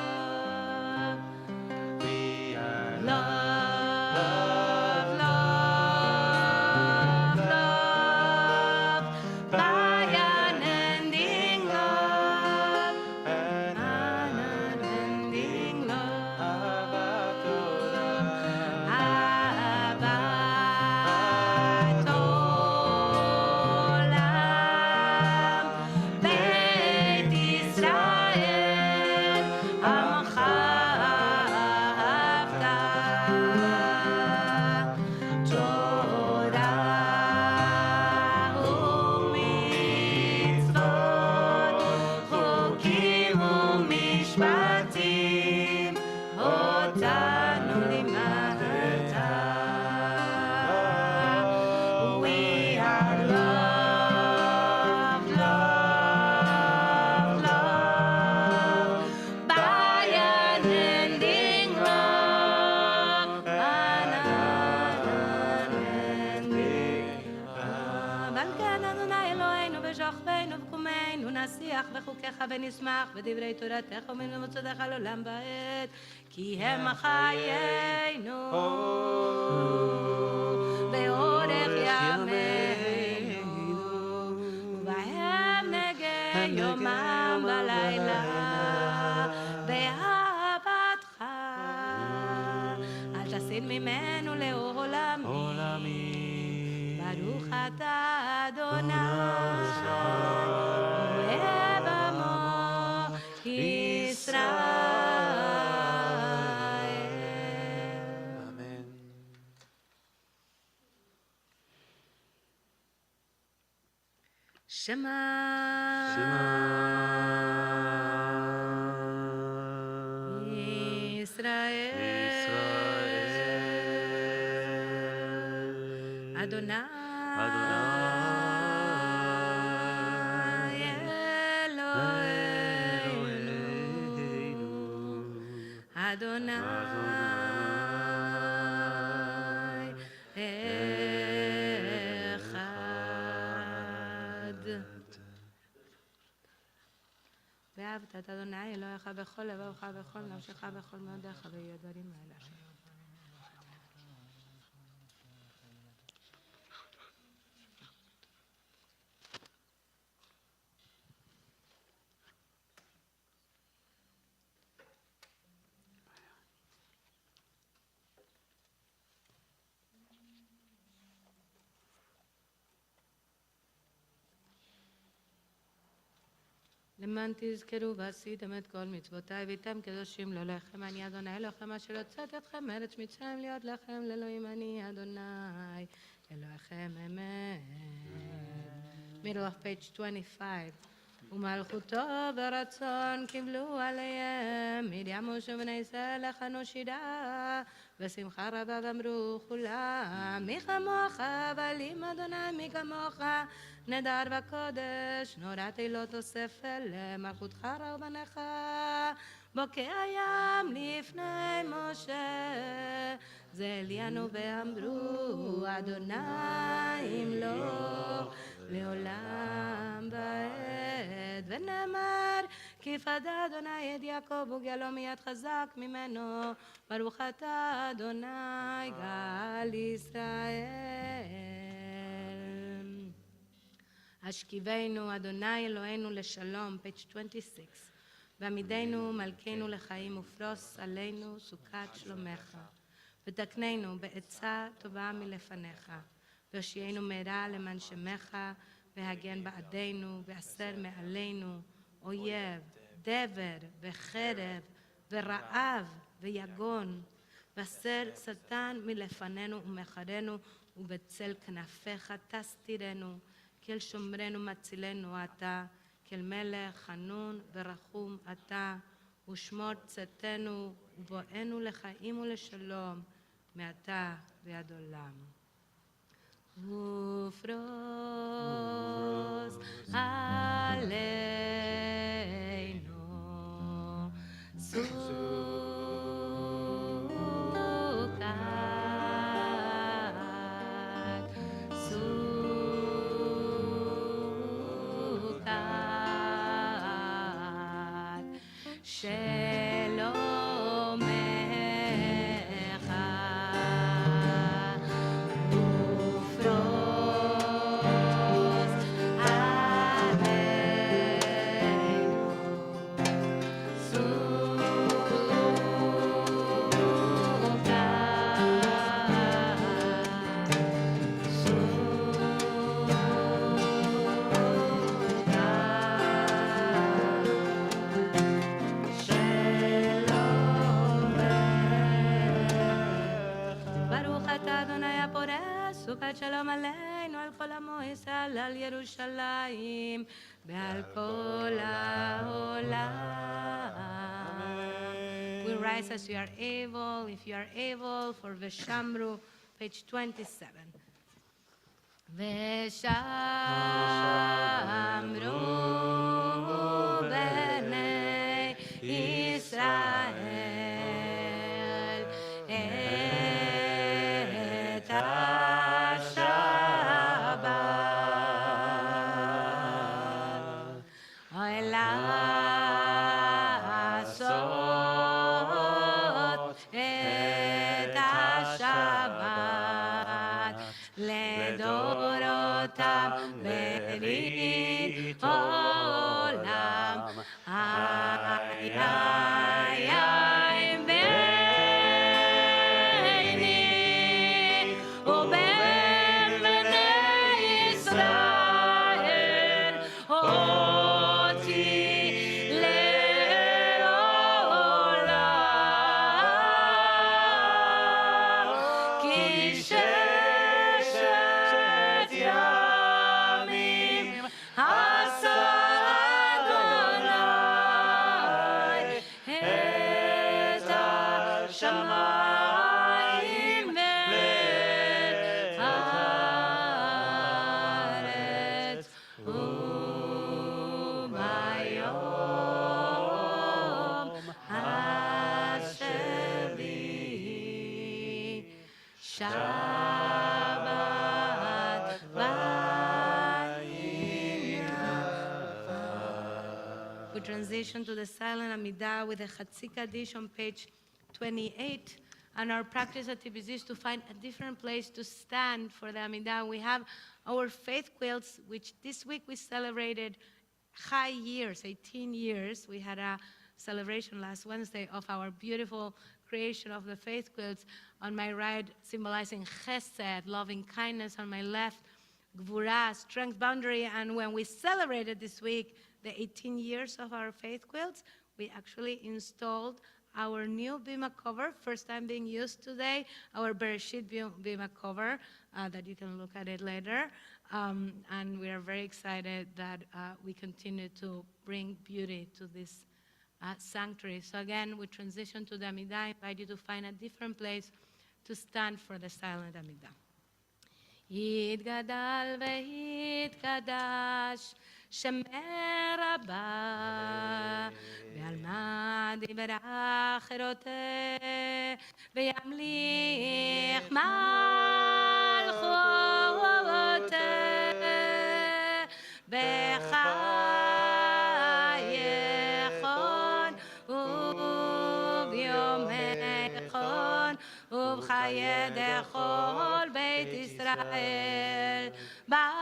B: We are
A: Love, love, love, by unending love, an unending love.
B: Ahavat Olam.
A: אהבת עולם, בית ישראל, עמך אהבת. תורה ומצוות, חוקים ומשפטים, אותנו לימדת. We are love, love, love, by unending love, an unending love. על כן אדוני אלוהינו בשוכבנו ובקומנו נשיח בחוקיך ונשמח בדברי תורתך וממצוותיך לעולם ועד, כי הם חיינו באורך ימינו, ובהם נגע יומם ולילה באהבתך. אל תסיר ממנו לעולמי. ברוך אתה אדוני אוהב עמו ישראל.
D: Amen.
A: שמע ישראל, אדוני אלוהינו, אדוני אחד. ואהבת את אדוני אלוהיך בכל לבבך ובכל נפשך ובכל מאודיך, ויהיו הדברים האלה אשר. למען תזכרו ועשיתם את כל מצוותיי והייתם קדושים לו לכם, אני אדוני אלוהיכם אשר הוצאתי אתכם מארץ מצרים להיות לכם לאלוהים, אני אדוני אלוהיכם אמת. Middle of page 25. ומלכותו ברצון קיבלו עליהם מרים ובני ישראל לחנו שירה ושמחה רבה ואמרו כולם מי כמוך ואלים אדוני מי כמוך נדר וקודש נורא תהילות אוסף אל מלכותך רבניך בוקע הים לפני משה, זה עליינו ואמרו, אדוני ימלוך לעולם ועד. ונאמר, כי פדה אדוני את יעקב וגאלו מיד חזק ממנו, ברוך אתה אדוני גאל ישראל. השכיבנו אדוני אלוהינו לשלום, page 26. ועמידנו מלכנו לחיים ופרוס עלינו סוכת שלומך. ותקננו בעצה טובה מלפניך. והושיענו מהרה למען שמך, והגן בעדנו, ואסר מעלינו אויב, דבר וחרב ורעב ויגון. ואסר שטן מלפנינו ומאחרינו, ובצל כנפיך תסתירנו. כל שומרנו מצילנו אתה, כל מלך חנון ורחום אתה, ושמור צאתנו ובואנו לחיים ולשלום, מעתה ועד עולם. ופרוס עלינו שלומך, ופרוס עלינו סוכת שלום עלינו, על כל עמו ישראל, על ירושלים, ועל כל העולם. We rise as we are able, if you are able, for Veshamru, page 27. ושמרו בני ישראל את השבת, אוי לעשות את השבת לדורותם ברית עולם. איי איי איי ביני ובין בני ישראל, אותי לעולם, כי ששת ימים עשה אדוני את השמיים ואת הארץ, וביום השביעי שבת וינפל. We transition to the silent Amidah with the Chatzi Kaddish on page 28. And our practice at TBZ is to find a different place to stand for the Amidah. We have our faith quilts, which this week we celebrated high years, 18 years. We had a celebration last Wednesday of our beautiful creation of the faith quilts. On my right, symbolizing chesed, loving kindness. On my left, gvura, strength, boundary. And when we celebrated this week the 18 years of our faith quilts, we actually installed our new bima cover, first time being used today, our Bereshit bima cover, that you can look at it later. And we are very excited that we continue to bring beauty to this sanctuary. So again, we transition to the Amidah. I invite you to find a different place to stand for the silent Amidah. יתגדל ויתקדש שמי רבה ועל עמד יברך חירותה וימליך מלכותה בחייכון וביומייכון ובחיי דכל בית ישראל בעגלה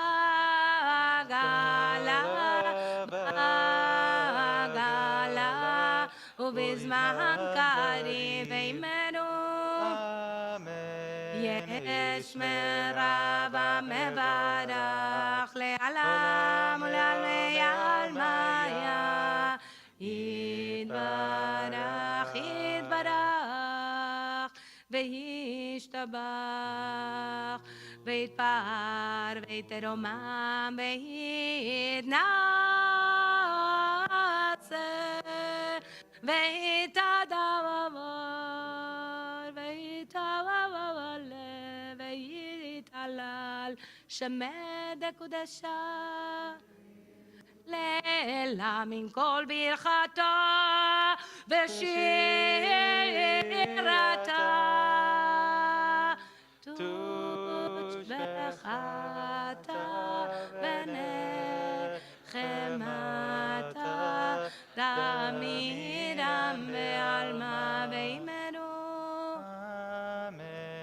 A: ובזמן קריב עמנו יש מרב המברך לעולם ולעלמי עלמיה יתברך יתברך וישתבח ויתפאר ויתרומם ויתנצר ויתדבר ויתעלה ויתהלל שמד הקודשה לילה מן כל ברכתו ושירתה תושבחתה ונחמתה תמידם בעלמא בימינו
B: Amen.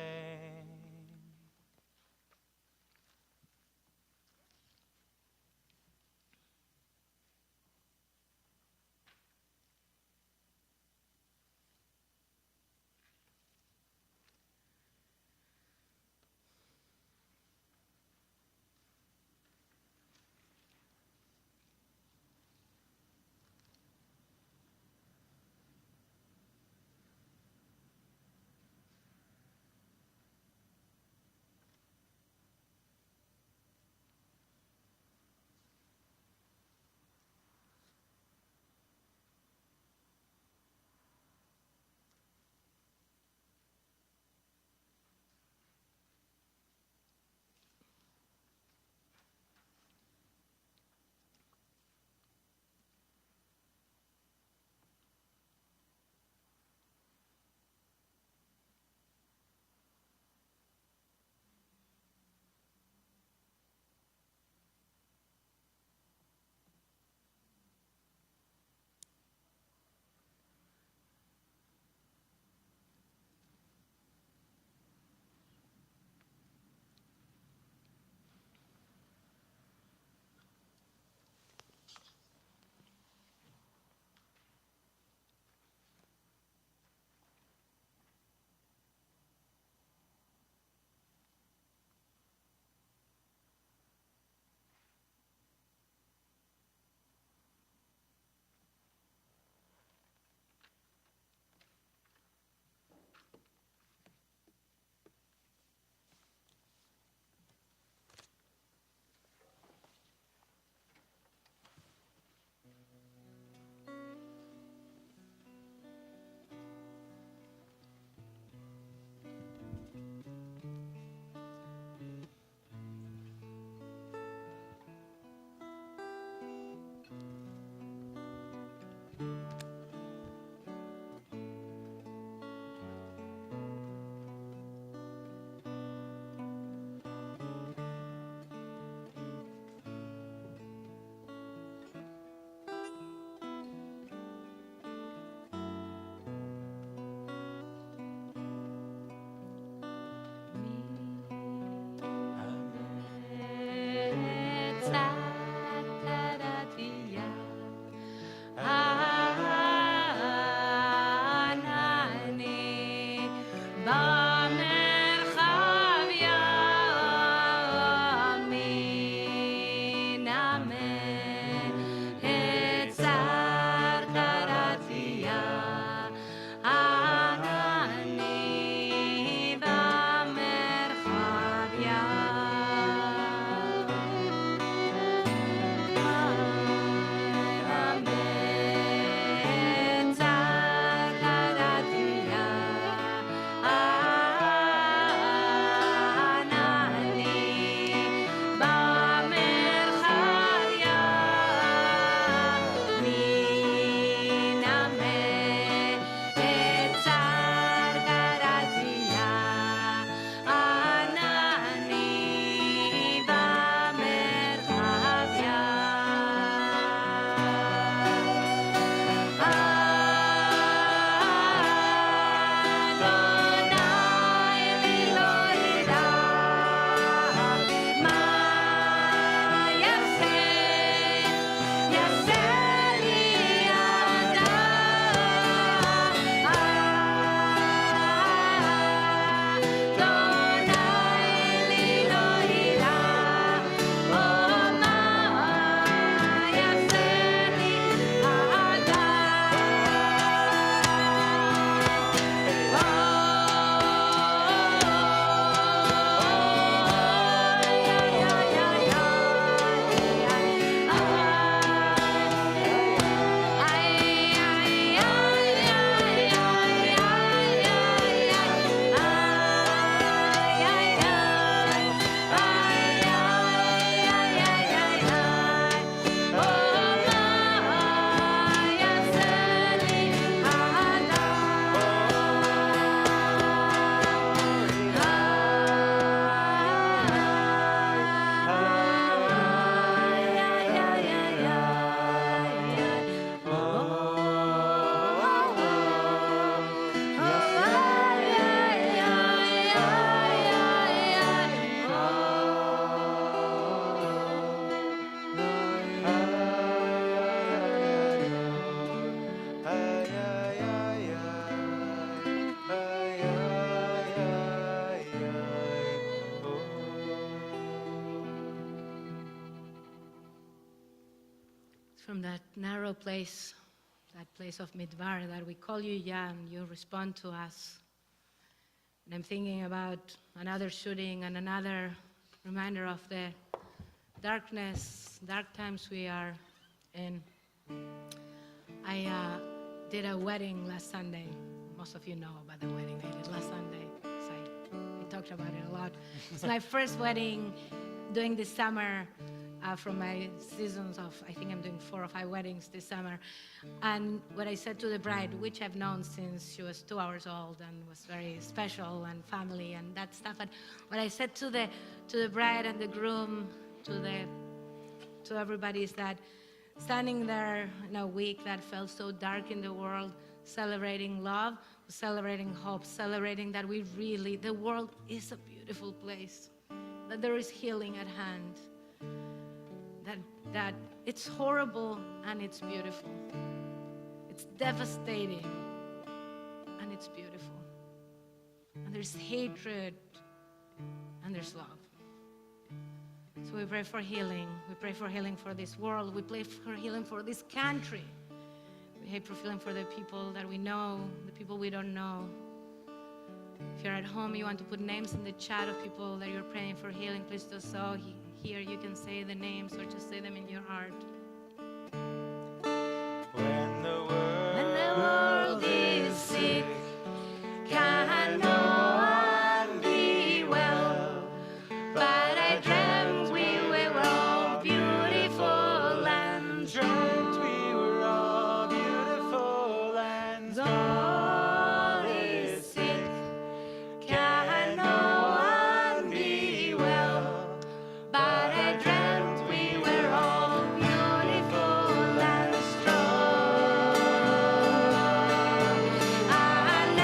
A: from that narrow place, that place of Midbar, that we call you Yah and you respond to us. And I'm thinking about another shooting and another reminder of the darkness, dark times we are in. I did a wedding last Sunday. Most of you know about the wedding I did last Sunday, so I talked about it a lot. It's my first wedding doing this summer from my seasons of, I think I'm doing 4 or 5 weddings this summer. And what I said to the bride, which I've known since she was 2 hours old and was very special and family and that stuff. And what I said to the bride and the groom, to everybody is that standing there in a week that felt so dark in the world, celebrating love, celebrating hope, celebrating that the world is a beautiful place, that there is healing at hand, that it's horrible and it's beautiful. It's devastating and it's beautiful. And there's hatred and there's love. So we pray for healing. We pray for healing for this world. We pray for healing for this country. We pray for healing for the people that we know, the people we don't know. If you're at home, you want to put names in the chat of people that you're praying for healing, please do so. Here you can say the names or just say them in your heart.
B: When the
A: world is sick, can no one be well? But I dreamt we were all beautiful and
B: dreamt we were all beautiful and
A: God is sick, can no one be well? But I dreamt we were all beautiful and strong. Ana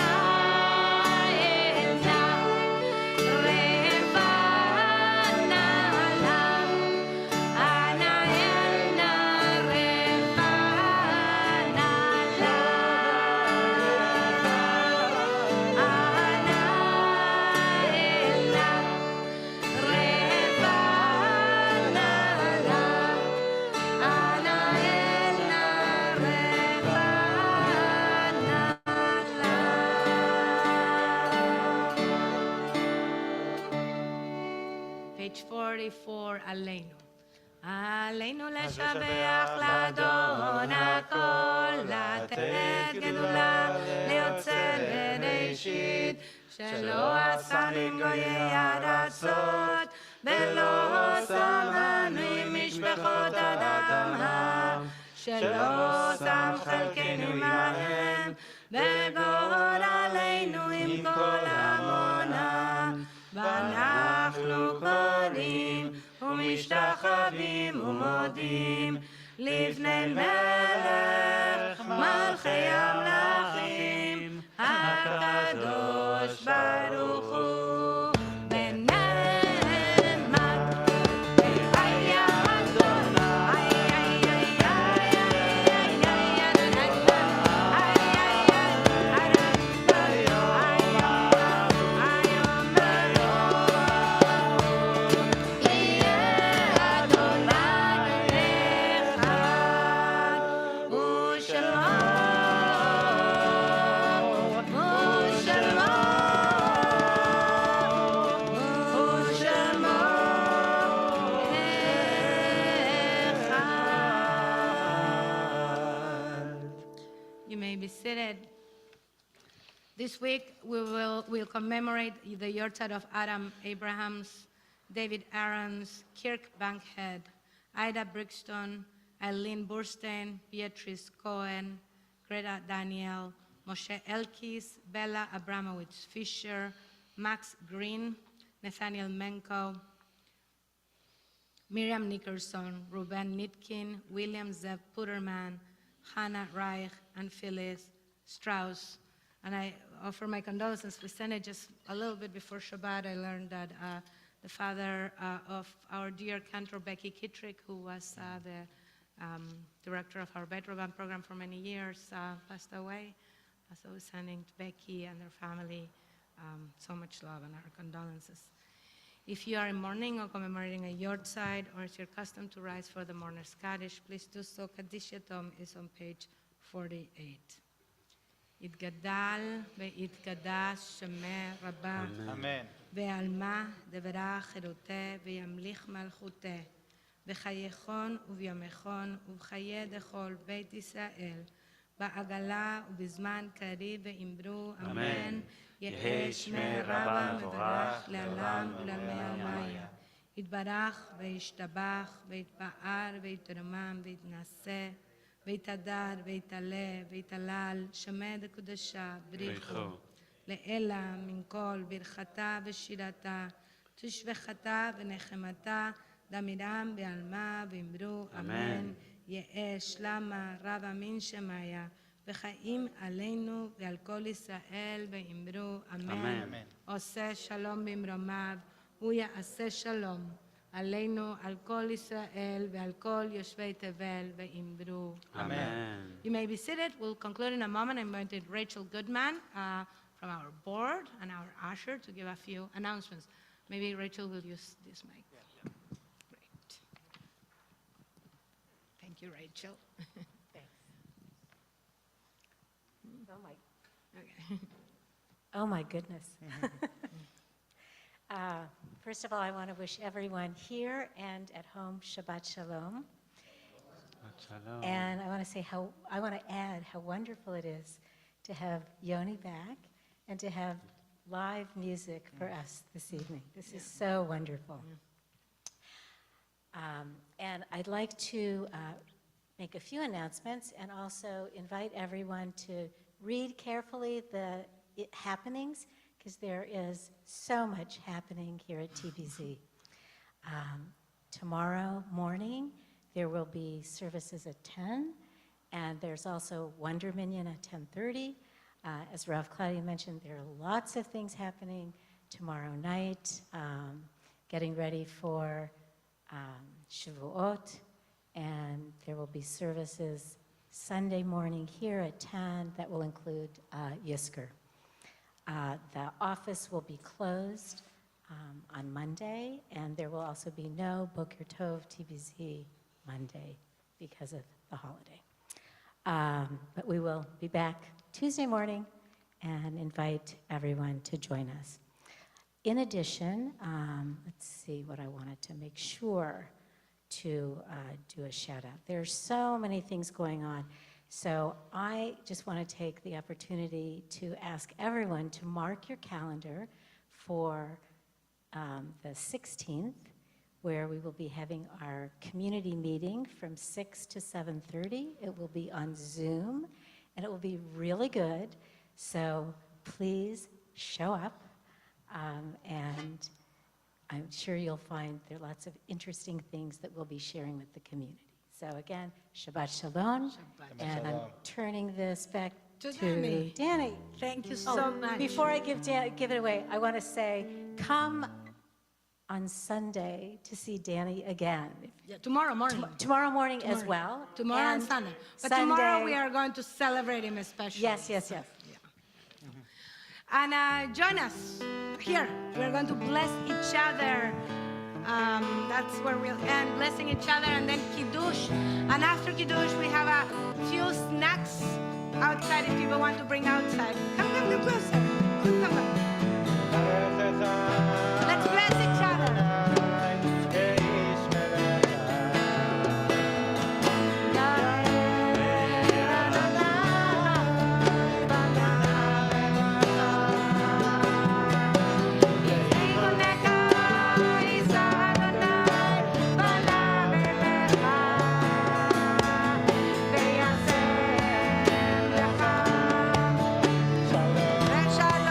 A: Page 44, Aleinu. Aleinu לשבח לאדון הכל, לתת גדולה, ליוצר בראשית, שלא עשנו עם גויי ארצות, ולא שמנו עם משפחות אדם, שלא שם חלקנו עמהם, וגורלנו עם כל עמונם. ואנחנו קוראים ומשתחווים ומודים לפני מלך מלכי המלכים הקדוש ברוך הוא ונאמן היה אדוני You may be seated. This week we'll commemorate the yahrzeit of Adam Abrahams, David Aarons, Kirk Bankhead, Ida Brixton, Eileen Burstein, Beatrice Cohen, Greta Daniel, Moshe Elkis, Bella Abramowitz Fisher, Max Green, Nathaniel Menko, Miriam Nickerson, Ruben Nitkin, William Zev Puterman, Hannah Reich, and Phyllis Strauss. And I offer my condolences. We sent it just a little bit before Shabbat. I learned that the father of our dear cantor, Becky Kittrick, who was the director of our Betroban program for many years, passed away. So we're sending to Becky and her family so much love and our condolences. If you are in mourning or commemorating a yahrzeit, or it's your custom to rise for the mourner's Kaddish, please do so. Kaddish Yatom is on page 48. יתגדל ויתקדש שמי רבה,
B: Amen.
A: ועלמה דברה חירותה וימליך מלכותה, בחייכון וביומכון ובחיי דכל בית ישראל, בעגלה ובזמן קריב ואמרו אמן. יהא שמי רבה מברך לעולם ולעולמי עלמיא. יתברך וישתבח ויתפאר ויתרומם ויתנשא ויתהדר ויתעלה ויתהלל שמי דקודשה בריחו. לאלה מן כל ברכתה ושירתה, תשבחתה ונחמתה, דמירם בעלמה ואמרו אמן. יהא שלמה רב אמין שמיה, וחיים עלינו ועל כל ישראל ואמרו אמן. עושה שלום במרומיו, הוא יעשה שלום עלינו, על כל ישראל ועל כל יושבי תבל ואמרו
C: Amen.
A: You may be seated. We'll conclude in a moment. I invited Rachel Goodman from our board and our usher to give a few announcements. Maybe Rachel will use this mic. Great. Thank you, Rachel.
E: Oh my,
A: Okay.
E: oh my goodness. First of all, I want to wish everyone here and at home Shabbat Shalom.
C: Shalom.
E: And I want to add how wonderful it is to have Yoni back and to have live music for us this evening. This is so wonderful. And I'd like to make a few announcements and also invite everyone to read carefully the happenings, because there is so much happening here at TBZ. Tomorrow morning, there will be services at 10, and there's also Wonder Minyan at 10:30. As Rav Claudia mentioned, there are lots of things happening tomorrow night, getting ready for Shavuot, and there will be services Sunday morning here at 10 that will include Yisker. The office will be closed on Monday, and there will also be no Boker Tov TBZ Monday because of the holiday. But we will be back Tuesday morning and invite everyone to join us. In addition, let's see what I wanted to make sure to do a shout out. There are so many things going on. So I just want to take the opportunity to ask everyone to mark your calendar for the 16th, where we will be having our community meeting from 6 to 7:30. It will be on Zoom, and it will be really good. So please show up, and I'm sure you'll find there are lots of interesting things that we'll be sharing with the community. So again, Shabbat Shalom, and I'm turning this back
A: To
E: to
A: Danny.
E: Danny.
A: Thank you
E: Oh,
A: so much.
E: Before I give it away, I want to say, come on Sunday to see Danny again.
A: Yeah, tomorrow morning.
E: Tomorrow morning as well.
A: Tomorrow and Sunday. But tomorrow we are going to celebrate him especially.
E: Yes, yes, yes.
A: And join us here. We're going to bless each other. That's where we'll end, blessing each other, and then Kiddush. And after Kiddush, we have a few snacks outside if people want to bring outside. Come closer. Come. Let's bless each other. Shalom.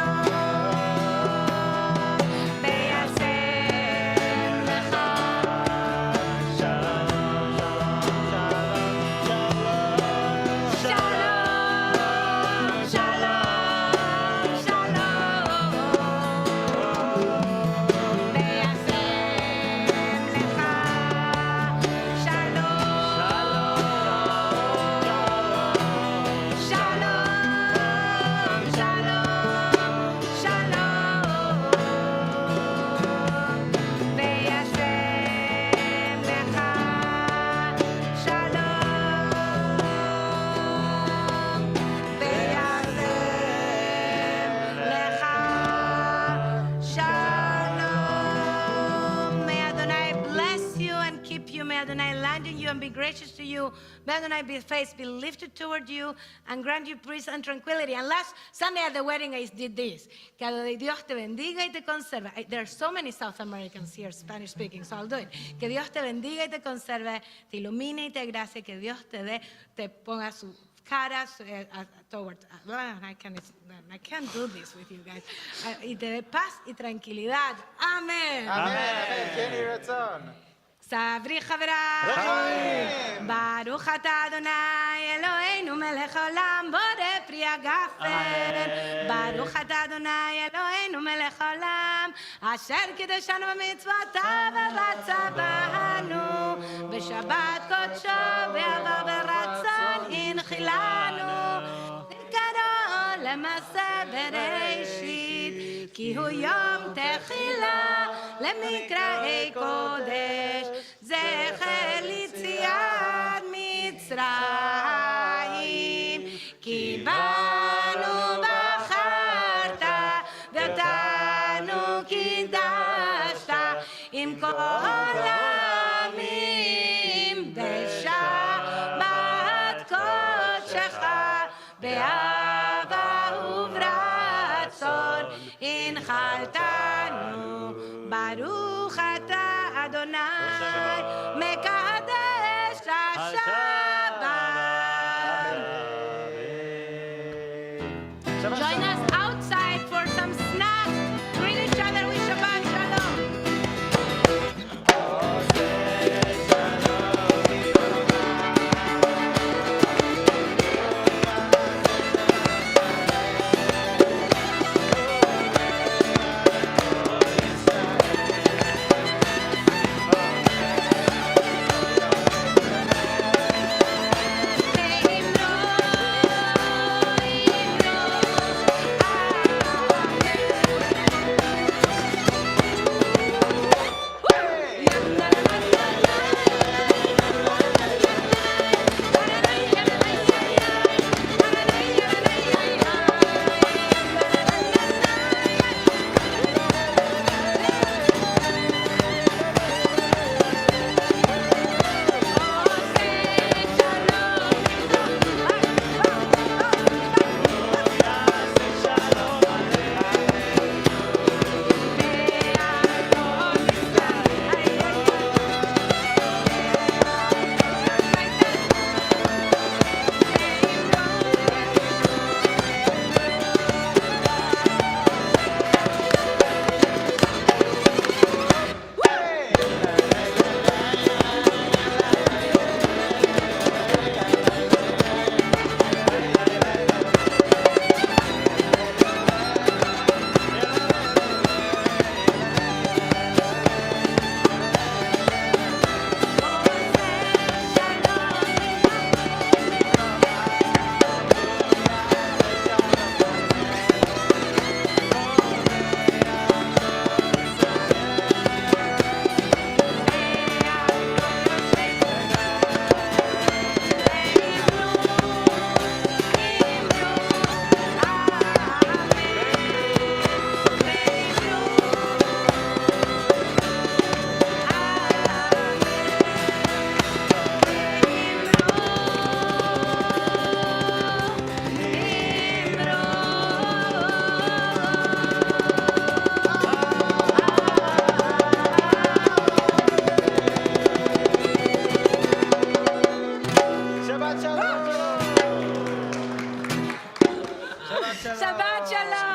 A: you and be gracious to you. May Adonai be face be lifted toward you and grant you peace and tranquility. And last Sunday at the wedding, I did this. Que Dios te bendiga y te conserve. There are so many South Americans here, Spanish speaking, so I'll do it. Que Dios te bendiga y te conserve, te ilumine y te gracie, que Dios te dé, te ponga su caras toward. I can't do this with you guys. Y te dé paz y tranquilidad. Amén.
B: Amen. כן יהי רצון.
A: סברי חבריי, ברוך אתה אדוני אלוהינו מלך העולם בורא פרי הגפן. ברוך אתה אדוני אלוהינו מלך העולם אשר קידשנו במצוותיו ובצוונו בשבת קודשו בעבר ברצון הנחילנו קראו למעשה בראשית כי הוא יום תחילה למקראי קודש זכר ליציאת מצרים כי בנו בחרת ואותנו קידשת עם כל העמים בשבת קודשך באהבה וברצון הנחלתנו ברוך אתה אדוני מקדש השבת. Join us outside for some snacks. Greet each other with Shabbat Shalom. Shabbat Shalom.